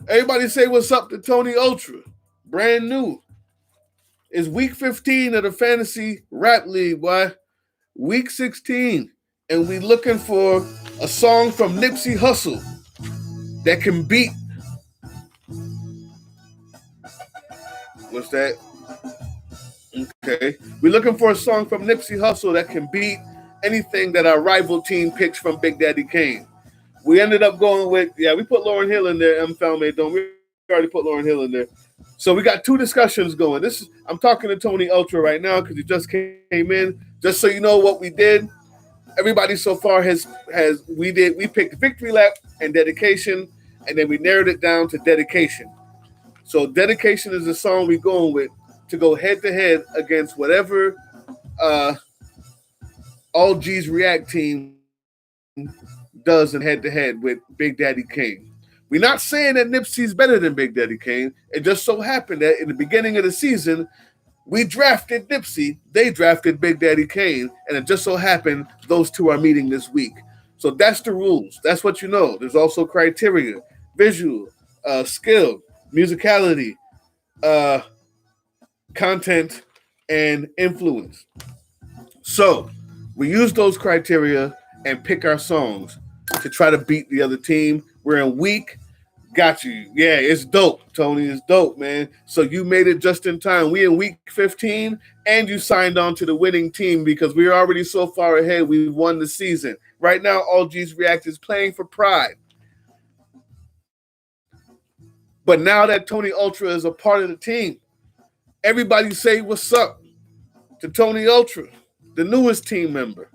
everybody say what's up to Tony Ultra. Brand new. It's week 15 of the Fantasy Rap League, boy. Week 16. And we looking for a song from Nipsey Hussle that can beat. What's that? Okay. We're looking for a song from Nipsey Hussle that can beat anything that our rival team picks from Big Daddy Kane. We ended up going with, we put Lauryn Hill in there, Falme, don't we? Already put Lauryn Hill in there. So we got two discussions going. I'm talking to Tony Ultra right now because he just came in. Just so you know what we did. Everybody so far we picked Victory Lap and Dedication, and then we narrowed it down to Dedication. So Dedication is the song we're going with to go head to head against whatever All G's React team does in head to head with Big Daddy Kane. We're not saying that Nipsey's better than Big Daddy Kane. It just so happened that in the beginning of the season, we drafted Nipsey, they drafted Big Daddy Kane, and it just so happened those two are meeting this week. So that's the rules. That's what you know. There's also criteria, visual, skill, musicality, content, and influence. So we use those criteria and pick our songs to try to beat the other team. We're in week. Got you. Yeah, it's dope, Tony. It's dope, man. So you made it just in time. We in week 15, and you signed on to the winning team because we're already so far ahead. We won the season. Right now, All G's React is playing for pride. But now that Tony Ultra is a part of the team, everybody say what's up to Tony Ultra, the newest team member.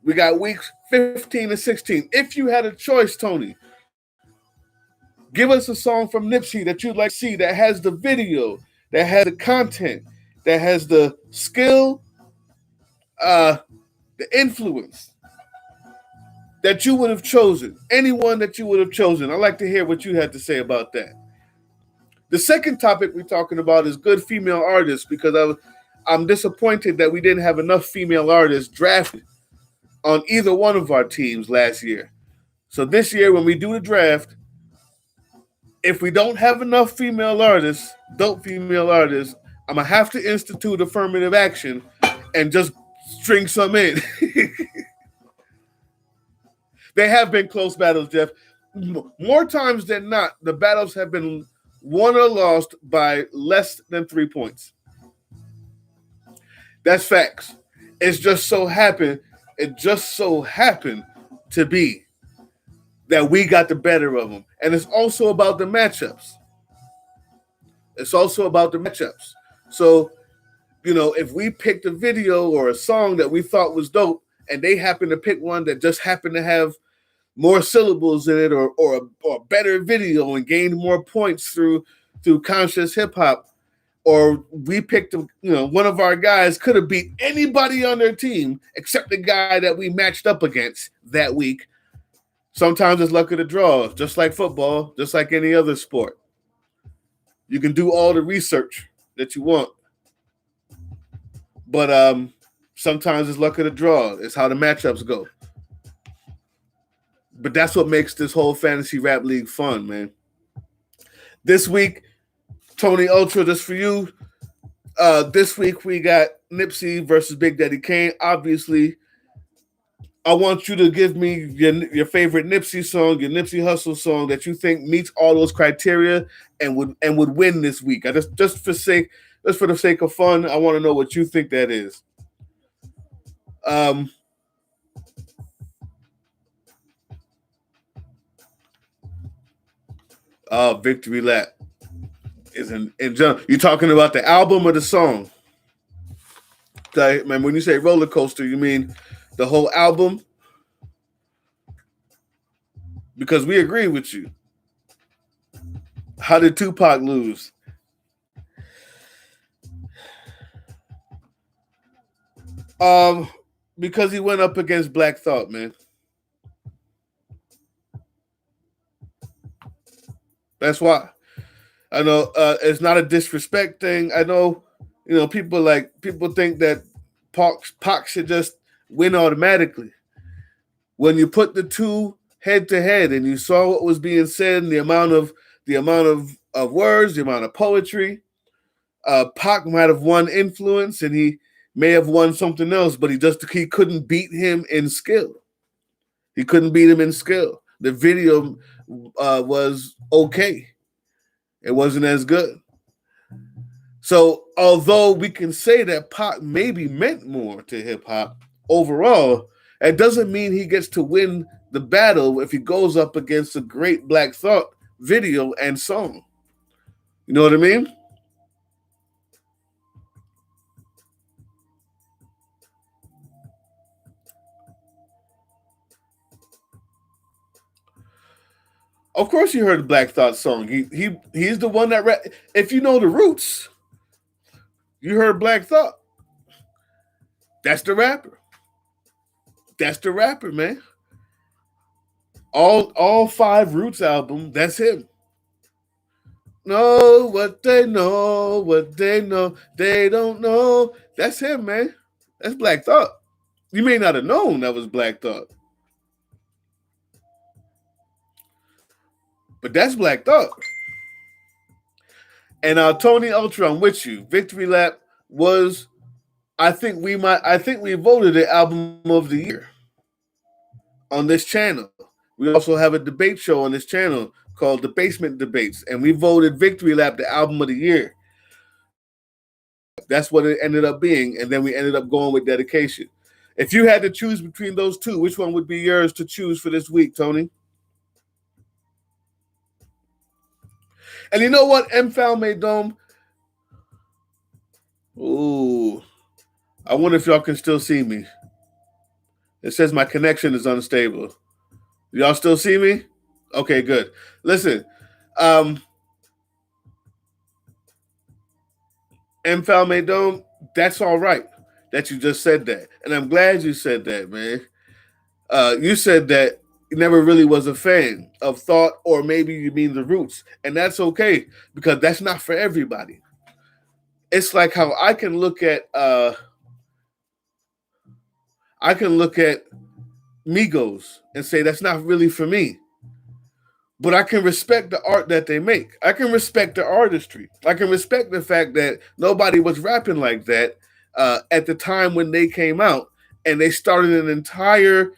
We got weeks 15 and 16. If you had a choice, Tony, give us a song from Nipsey that you'd like to see that has the video, that has the content, that has the skill, the influence that you would have chosen. Anyone that you would have chosen. I'd like to hear what you had to say about that. The second topic we're talking about is good female artists because I'm disappointed that we didn't have enough female artists drafted on either one of our teams last year. So this year, when we do the draft, if we don't have enough female artists, dope female artists, I'm going to have to institute affirmative action and just string some in. They have been close battles, Jeff. more times than not, the battles have been won or lost by less than 3 points. That's facts. It's just so happened. It just so happened to be that we got the better of them, and it's also about the matchups. It's also about the matchups. So, if we picked a video or a song that we thought was dope, and they happen to pick one that just happened to have more syllables in it, or a better video and gained more points through conscious hip hop, or we picked, one of our guys could have beat anybody on their team except the guy that we matched up against that week. Sometimes it's luck of the draw, just like football, just like any other sport. You can do all the research that you want, but sometimes it's luck of the draw. It's how the matchups go. But that's what makes this whole fantasy rap league fun, man. This week, Tony Ultra, just for you. This week we got Nipsey versus Big Daddy Kane. Obviously, I want you to give me your favorite Nipsey song, your Nipsey Hussle song that you think meets all those criteria and would win this week. I just for the sake of fun, I want to know what you think that is. Victory Lap is in general. You talking about the album or the song? Okay, man, when you say roller coaster, you mean the whole album? Because we agree with you. How did Tupac lose? Because he went up against Black Thought, man. That's why. I know it's not a disrespect thing. I know, people think that Pac should just win automatically. When you put the two head to head and you saw what was being said and the amount of words, the amount of poetry, Pac might have won influence and he may have won something else, but he couldn't beat him in skill. He couldn't beat him in skill. The video was okay. It wasn't as good. So although we can say that Pac maybe meant more to hip hop overall, it doesn't mean he gets to win the battle if he goes up against a great Black Thought video and song. You know what I mean? Of course, you heard the Black Thought song. He's the one that if you know the roots, you heard Black Thought. That's the rapper. That's the rapper, man. All 5 Roots album, that's him. Know what they know, they don't know. That's him, man. That's Black Thought. You may not have known that was Black Thought. But that's Black Thought. And Tony Ultra, I'm with you. Victory Lap was, I think we voted it album of the year on this channel. We also have a debate show on this channel called The Basement Debates, and we voted Victory Lap the album of the year. That's what it ended up being, and then we ended up going with Dedication. If you had to choose between those two, which one would be yours to choose for this week, Tony? And you know what, Mfalme Dome? Ooh, I wonder if y'all can still see me. It says my connection is unstable. Y'all still see me? Okay, good. Listen, Mfalme Dome, that's all right that you just said that. And I'm glad you said that, man. You said that you never really was a fan of Thought, or maybe you mean the Roots. And that's okay, because that's not for everybody. It's like how I can look at Migos and say that's not really for me. But I can respect the art that they make. I can respect the artistry. I can respect the fact that nobody was rapping like that at the time when they came out, and they started an entire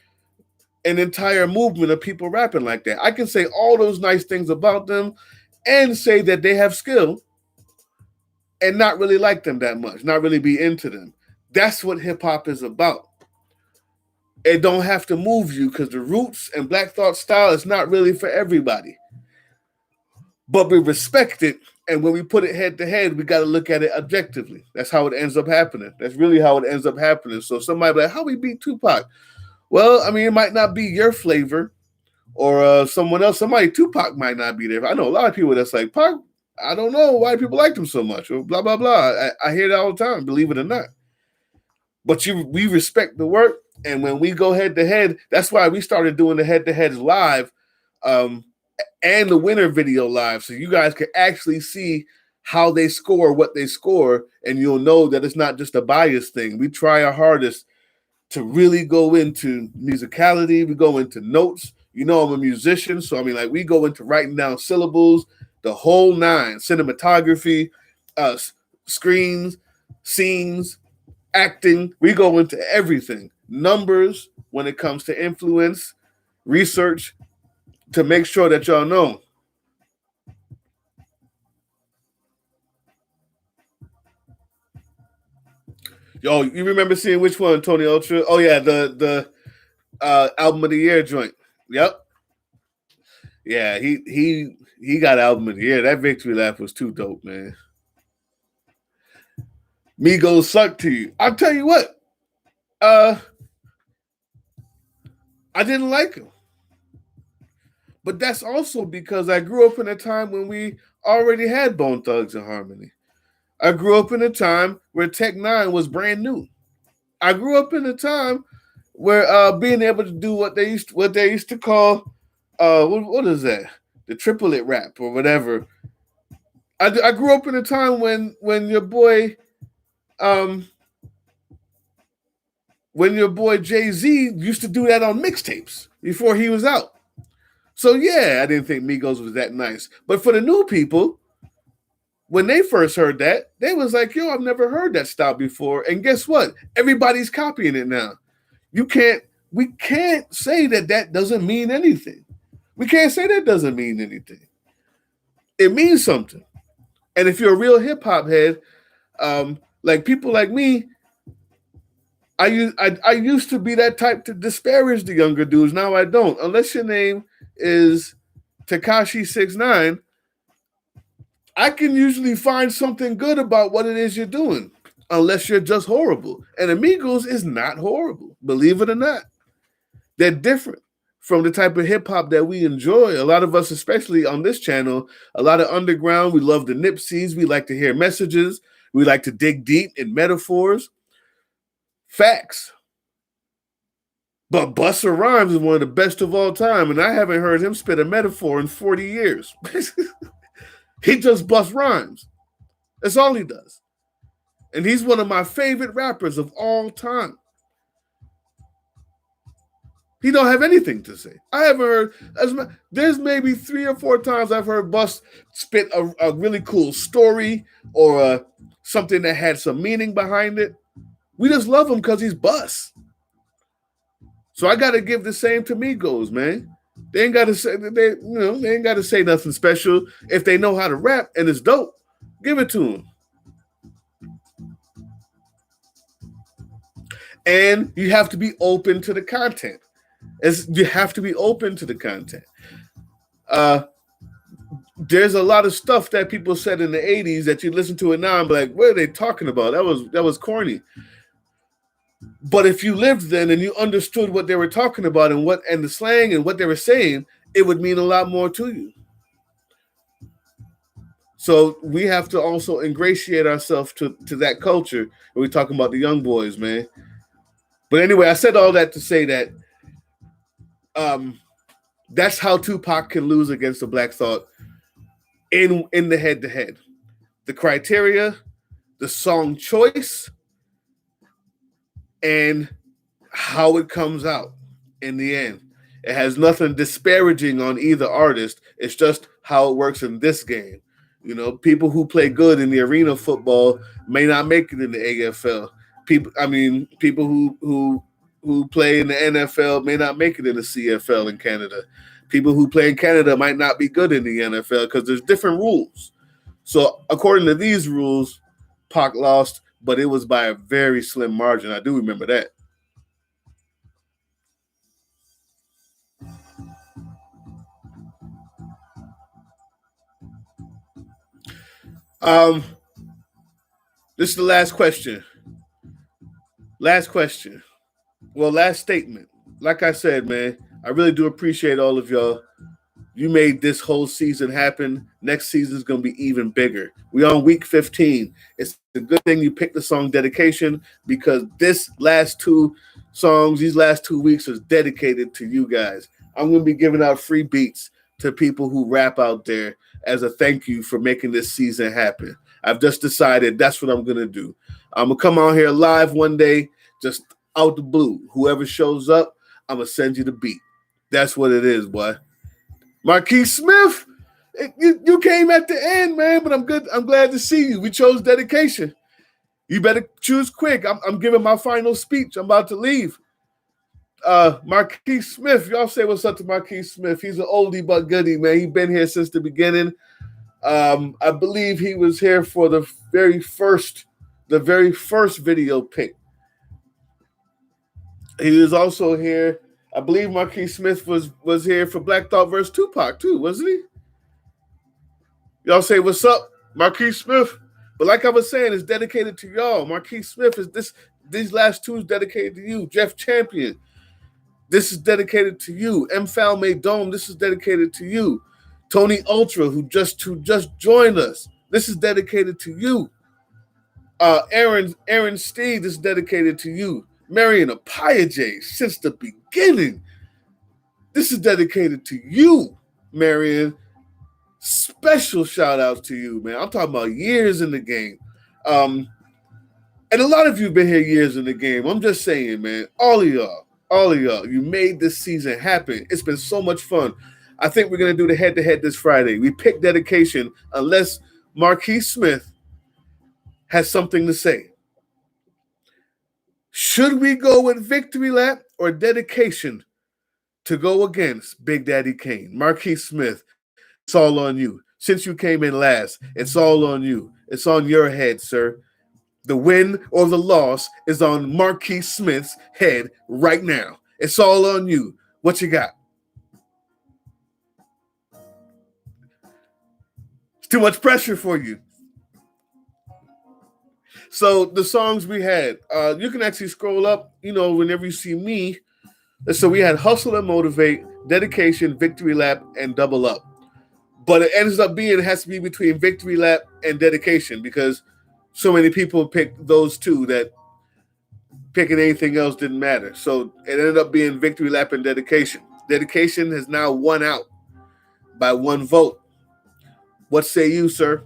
an entire movement of people rapping like that. I can say all those nice things about them and say that they have skill and not really like them that much, not really be into them. That's what hip hop is about. It don't have to move you because the roots and Black Thought style is not really for everybody. But we respect it, and when we put it head to head, we got to look at it objectively. That's how it ends up happening. That's really how it ends up happening. So somebody be like, how we beat Tupac? Well, I mean, it might not be your flavor or someone else. Somebody Tupac might not be there. I know a lot of people that's like, Pac, I don't know why people liked him so much, or blah, blah, blah. I hear that all the time, believe it or not. But we respect the work, and when we go head to head, that's why we started doing the head to heads live, and the winner video live, so you guys can actually see how they score, what they score, and you'll know that it's not just a bias thing. We try our hardest to really go into musicality. We go into notes. You know, I'm a musician, so I mean, like, we go into writing down syllables, the whole nine, cinematography, screens, scenes, acting. We go into everything. Numbers when it comes to influence, research, to make sure that y'all know. Yo, you remember seeing which one, Tony Ultra? Oh yeah, the album of the year joint. Yep. Yeah, he got album of the year. That victory lap was too dope, man. Migos suck to you. I'll tell you what. I didn't like him. But that's also because I grew up in a time when we already had Bone Thugs and Harmony. I grew up in a time where Tech Nine was brand new. I grew up in a time where being able to do what they used to call what is that? The triplet rap or whatever. I grew up in a time when your boy Jay-Z used to do that on mixtapes before he was out. So yeah, I didn't think Migos was that nice. But for the new people, when they first heard that, they was like, yo, I've never heard that style before. And guess what? Everybody's copying it now. We can't say that doesn't mean anything. We can't say that doesn't mean anything. It means something. And if you're a real hip hop head, like people like me, I used to be that type to disparage the younger dudes. Now I don't. Unless your name is Tekashi 6ix9ine, I can usually find something good about what it is you're doing, unless you're just horrible. And Amigos is not horrible, believe it or not. They're different from the type of hip hop that we enjoy. A lot of us, especially on this channel, a lot of underground. We love the Nipseys. We like to hear messages. We like to dig deep in metaphors. Facts. But Busta Rhymes is one of the best of all time, and I haven't heard him spit a metaphor in 40 years. He just busts rhymes. That's all he does. And he's one of my favorite rappers of all time. He don't have anything to say. I haven't heard, there's maybe 3 or 4 times I've heard Bust spit a really cool story or something that had some meaning behind it. We just love him because he's Bust. So I got to give the same to Migos, man. They ain't got to say they ain't got to say nothing special. If they know how to rap and it's dope, give it to them. And you have to be open to the content. You have to be open to the content. There's a lot of stuff that people said in the 80s that you listen to it now and be like, what are they talking about? That was corny. But if you lived then and you understood what they were talking about and the slang and what they were saying, it would mean a lot more to you. So we have to also ingratiate ourselves to that culture when we're talking about the young boys, man. But anyway, I said all that to say that that's how Tupac can lose against the Black Thought in the head-to-head. The criteria, the song choice, and how it comes out in the end. It has nothing disparaging on either artist. It's just how it works in this game. You know, people who play good in the arena football may not make it in the AFL. People who who play in the NFL may not make it in the CFL in Canada. People who play in Canada might not be good in the NFL because there's different rules. So according to these rules, Pac lost, but it was by a very slim margin. I do remember that. This is the last question. Last question. Well, last statement. Like I said, man, I really do appreciate all of y'all. You made this whole season happen. Next season is going to be even bigger. We're on week 15. It's a good thing you picked the song Dedication because these last 2 weeks is dedicated to you guys. I'm going to be giving out free beats to people who rap out there as a thank you for making this season happen. I've just decided that's what I'm going to do. I'm going to come out here live one day, just out the blue. Whoever shows up, I'm going to send you the beat. That's what it is, boy. Marquise Smith, you came at the end, man, but I'm good. I'm glad to see you. We chose Dedication. You better choose quick. I'm giving my final speech. I'm about to leave. Marquise Smith, y'all say what's up to Marquise Smith. He's an oldie but goodie, man. He's been here since the beginning. I believe he was here for the very first video pick. He was also here. I believe Marquise Smith was here for Black Thought vs. Tupac too, wasn't he? Y'all say what's up, Marquise Smith. But like I was saying, it's dedicated to y'all. Marquise Smith is this. These last 2 is dedicated to you. Jeff Champion, this is dedicated to you. M. Falme Dome, this is dedicated to you. Tony Ultra, who just joined us, this is dedicated to you. Aaron Steed, this is dedicated to you. Marion Apayaje, since the beginning, this is dedicated to you, Marion. Special shout outs to you, man. I'm talking about years in the game. And a lot of you have been here years in the game. I'm just saying, man, all of y'all, you made this season happen. It's been so much fun. I think we're going to do the head-to-head this Friday. We pick Dedication unless Marquise Smith has something to say. Should we go with Victory Lap or Dedication to go against Big Daddy Kane? Marquise Smith, it's all on you. Since you came in last, it's all on you. It's on your head, sir. The win or the loss is on Marquise Smith's head right now. It's all on you. What you got? It's too much pressure for you. So the songs we had, you can actually scroll up, whenever you see me. So we had Hustle and Motivate, Dedication, Victory Lap, and Double Up. But it ends up being, it has to be between Victory Lap and Dedication because so many people picked those 2 that picking anything else didn't matter. So it ended up being Victory Lap and Dedication. Dedication has now won out by 1 vote. What say you, sir?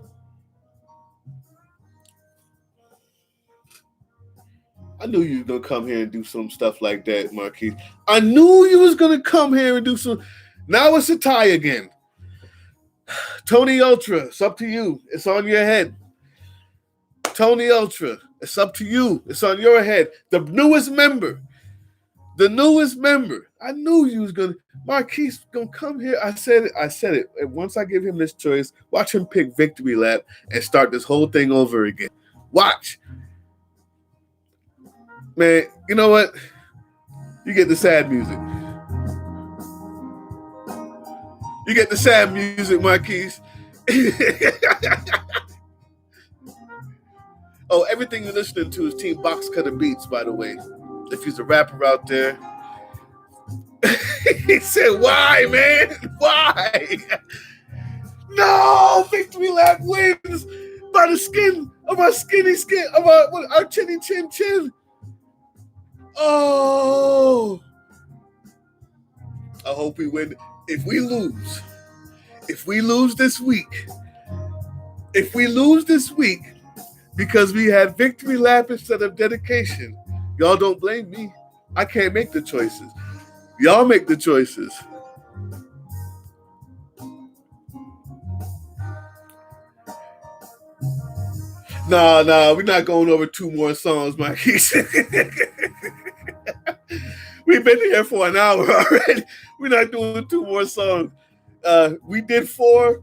I knew you was going to come here and do some stuff like that, Marquise. I knew you was going to come here and do some. Now it's a tie again. Tony Ultra, it's up to you. It's on your head. Tony Ultra, it's up to you. It's on your head. The newest member. I knew you was going to. Marquise going to come here. I said it. And once I give him this choice, watch him pick Victory Lap and start this whole thing over again. Watch. Man, you know what? You get the sad music. You get the sad music, Marquise. Oh, everything you're listening to is Team Box Cutter Beats, by the way. If he's a rapper out there. He said, why, man? Why? No, Victory Lap wins by the skin of our skinny skin, of our chinny chin chin. Oh, I hope we win. If we lose this week, because we had Victory Lap instead of Dedication, y'all don't blame me. I can't make the choices. Y'all make the choices. Nah, we're not going over 2 more songs, Mikey. We've been here for an hour already. We're not doing 2 more songs. We did 4.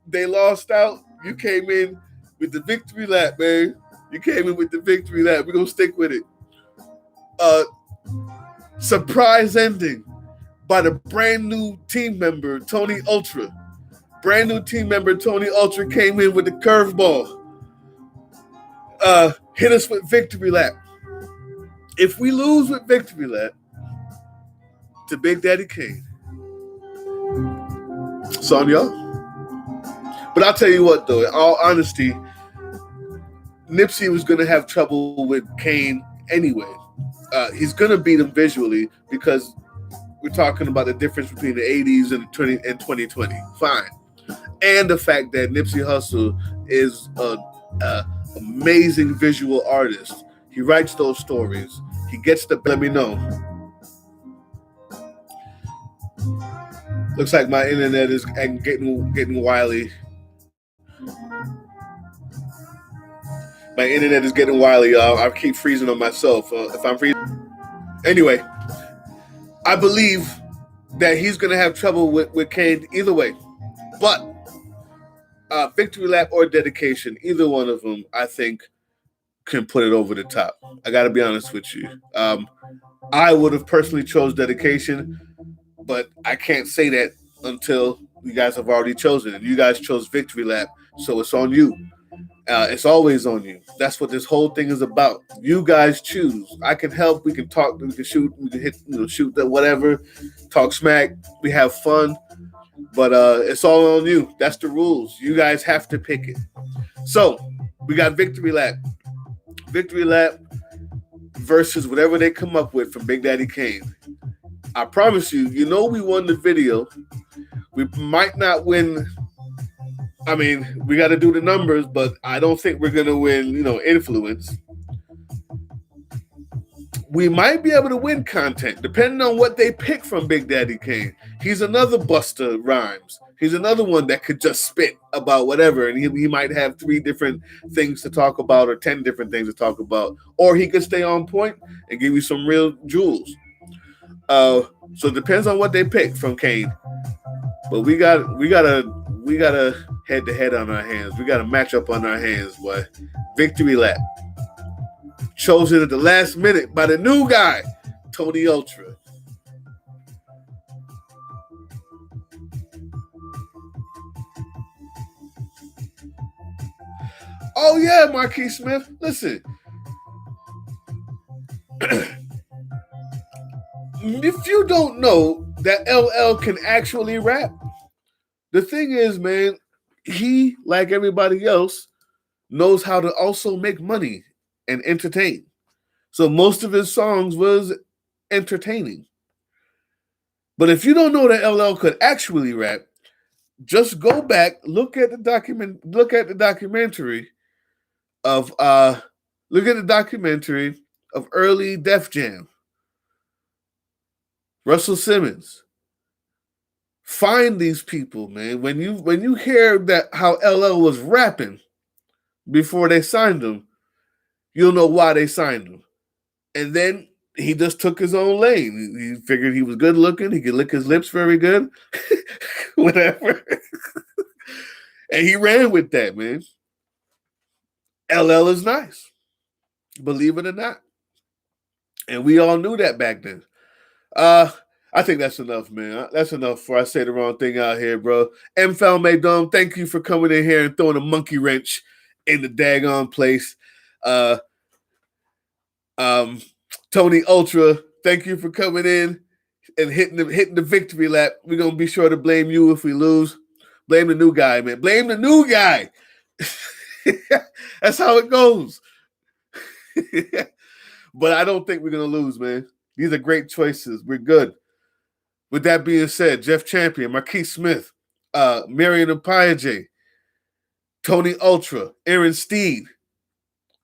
They lost out. You came in with the victory lap, man. You came in with the victory lap. We're going to stick with it. Surprise ending by the brand new team member, Tony Ultra. Brand new team member, Tony Ultra, came in with the curveball. Hit us with victory lap. If we lose with victory lap to Big Daddy Kane, it's on y'all. But I'll tell you what, though, in all honesty, Nipsey was going to have trouble with Kane anyway. He's going to beat him visually because we're talking about the difference between the 80s and 2020. Fine. And the fact that Nipsey Hussle is an amazing visual artist. He writes those stories. He gets the... Let me know. Looks like my internet is getting wily. My internet is getting wily, y'all. I keep freezing on myself. If I'm freezing... Anyway, I believe that he's going to have trouble with Kane either way. But victory lap or dedication, either one of them, I think, can put it over the top. I got to be honest with you. I would have personally chose dedication, but I can't say that until you guys have already chosen it. You guys chose victory lap, so it's on you. It's always on you. That's what this whole thing is about. You guys choose. I can help. We can talk. We can shoot. We can hit. Shoot that whatever. Talk smack. We have fun. But it's all on you. That's the rules. You guys have to pick it. So we got victory lap. Victory lap versus whatever they come up with from Big Daddy Kane. I promise you, we won the video. We might not win. I mean, we got to do the numbers, but I don't think we're going to win, influence. We might be able to win content, depending on what they pick from Big Daddy Kane. He's another Busta Rhymes. He's another one that could just spit about whatever, and he might have 3 different things to talk about or 10 different things to talk about. Or he could stay on point and give you some real jewels. So it depends on what they pick from Kane. But we got a head-to-head on our hands. We got a matchup on our hands, boy. Victory lap. Chosen at the last minute by the new guy, Tony Ultra. Oh, yeah, Marquis Smith. Listen. If you don't know that LL can actually rap, the thing is, man, he, like everybody else, knows how to also make money and entertain. So most of his songs was entertaining. But if you don't know that LL could actually rap, just go back, look at the documentary of early Def Jam. Russell Simmons. Find these people, man. When you hear that how LL was rapping before they signed him, you'll know why they signed him. And then he just took his own lane. He figured he was good looking. He could lick his lips very good. Whatever. And he ran with that, man. LL is nice. Believe it or not. And we all knew that back then. I think that's enough, man. That's enough before I say the wrong thing out here, bro. M. Falme Dome, thank you for coming in here and throwing a monkey wrench in the daggone place. Tony Ultra, thank you for coming in and hitting the victory lap. We're gonna be sure to blame you if we lose. Blame the new guy, man. Blame the new guy. That's how it goes. But I don't think we're gonna lose, man. These are great choices. We're good. With that being said, Jeff Champion, Marquis Smith, Marion Apayaje, Tony Ultra, Aaron Steed.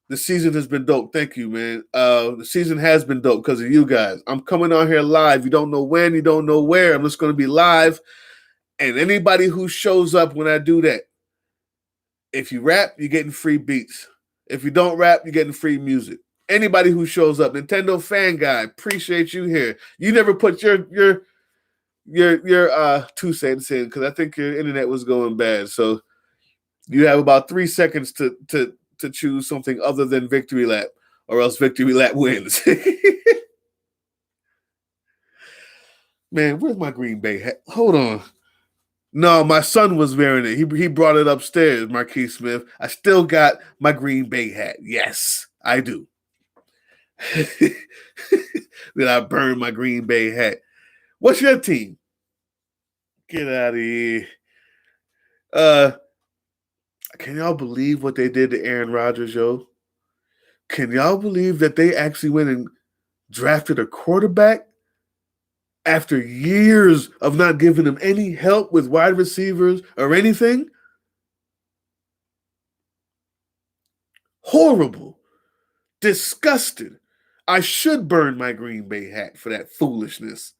The season has been dope. Thank you, man. The season has been dope because of you guys. I'm coming on here live. You don't know when, you don't know where. I'm just going to be live. And anybody who shows up when I do that, if you rap, you're getting free beats. If you don't rap, you're getting free music. Anybody who shows up, Nintendo fan guy, appreciate you here. You never put your 2 cents in because I think your internet was going bad. So you have about 3 seconds to choose something other than victory lap, or else victory lap wins. Man, where's my Green Bay hat? Hold on. No, my son was wearing it. He brought it upstairs, Marquise Smith. I still got my Green Bay hat. Yes, I do. Then I burned my Green Bay hat. What's your team? Get out of here. Can y'all believe what they did to Aaron Rodgers, yo? Can y'all believe that they actually went and drafted a quarterback after years of not giving him any help with wide receivers or anything? Horrible. Disgusted. I should burn my Green Bay hat for that foolishness.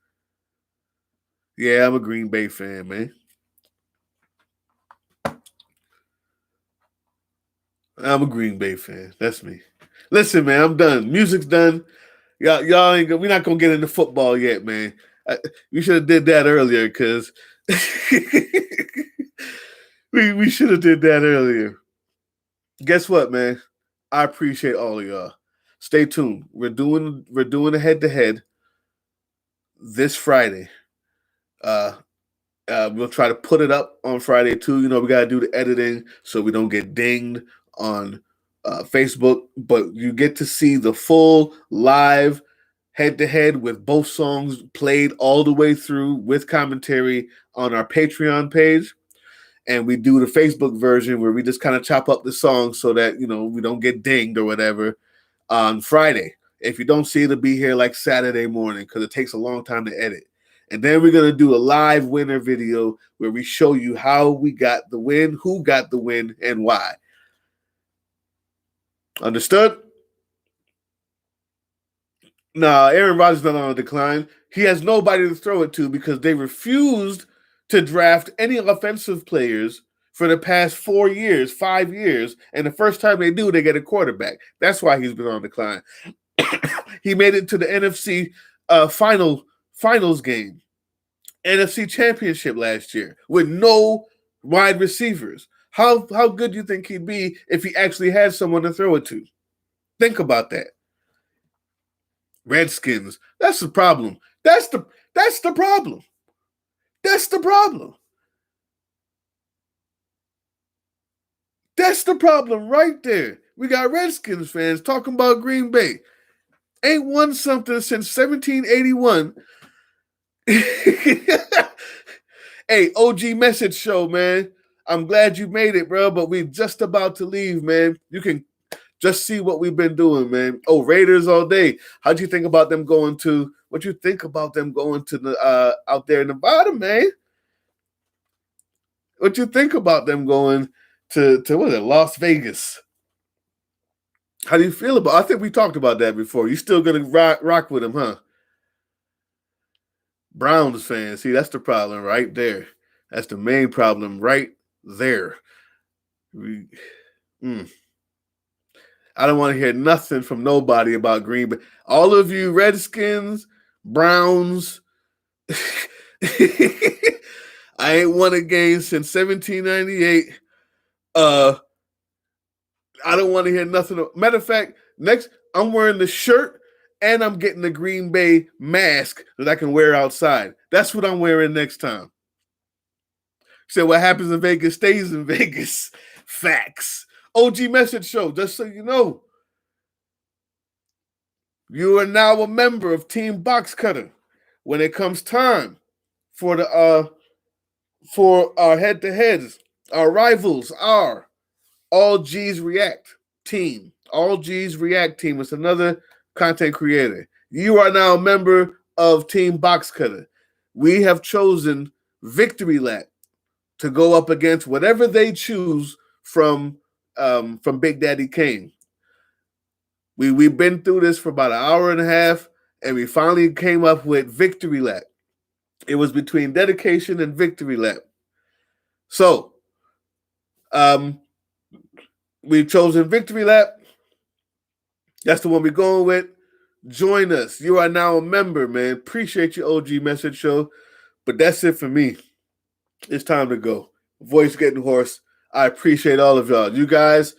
Yeah, I'm a Green Bay fan, man. I'm a Green Bay fan. That's me. Listen, man, I'm done. Music's done. Y'all ain't. We're not gonna get into football yet, man. We should have did that earlier, because we should have did that earlier. Guess what, man? I appreciate all of y'all. Stay tuned. We're doing a head-to-head this Friday. We'll try to put it up on Friday too. You know, we gotta do the editing so we don't get dinged on Facebook. But you get to see the full live head-to-head with both songs played all the way through with commentary on our Patreon page. And we do the Facebook version where we just kind of chop up the songs so that, you know, we don't get dinged or whatever on Friday. If you don't see it, it'll be here like Saturday morning because it takes a long time to edit. And then we're going to do a live winner video where we show you how we got the win, who got the win, and why. Understood? Nah, Aaron Rodgers is not on a decline. He has nobody to throw it to because they refused to draft any offensive players for the past 4 years, 5 years. And the first time they do, they get a quarterback. That's why he's been on decline. He made it to the NFC finals game, NFC championship last year with no wide receivers. How good do you think he'd be if he actually had someone to throw it to? Think about that. Redskins. That's the problem. That's the problem. That's the problem. That's the problem right there. We got Redskins fans talking about Green Bay. Ain't won something since 1781. Hey, OG Message Show, man. I'm glad you made it, bro, but we're just about to leave, man. You can just see what we've been doing, man. Oh, Raiders all day. How'd you think about them going to – what you think about them going to the out there in Nevada, man? What you think about them going to what is it, Las Vegas? How do you feel about – I think we talked about that before. You still going to rock with them, huh? Browns fans. See, that's the problem right there. That's the main problem right there. I don't want to hear nothing from nobody about Green Bay. All of you Redskins, Browns. I ain't won a game since 1798. I don't want to hear nothing. Matter of fact, next I'm wearing the shirt and I'm getting the Green Bay mask that I can wear outside. That's what I'm wearing next time. So what happens in Vegas stays in Vegas. Facts. OG Message Show, just so you know. You are now a member of Team Box Cutter. When it comes time for the for our head-to-heads, our rivals are All G's React team. All G's React team is another content creator. You are now a member of Team Box Cutter. We have chosen Victory Lap to go up against whatever they choose from Big Daddy Kane. We've been through this for about an hour and a half, and we finally came up with Victory Lap. It was between Dedication and Victory Lap. So, we've chosen Victory Lap. That's the one we're going with. Join us. You are now a member, man. Appreciate your OG Message Show. But that's it for me. It's time to go. Voice getting hoarse. I appreciate all of y'all. You guys,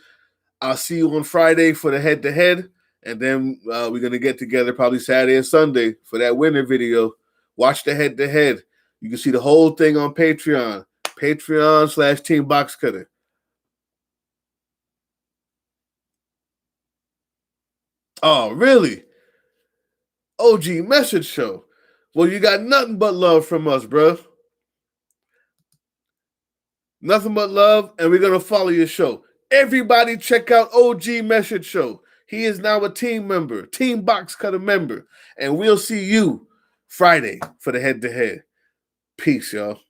I'll see you on Friday for the head-to-head. And then we're going to get together probably Saturday and Sunday for that winner video. Watch the head-to-head. You can see the whole thing on Patreon. Patreon/Team Box Cutter. Oh, really? OG Message Show. Well, you got nothing but love from us, bro. Nothing but love, and we're going to follow your show. Everybody check out OG Message Show. He is now a team member, Team Box Cutter member. And we'll see you Friday for the head-to-head. Peace, y'all.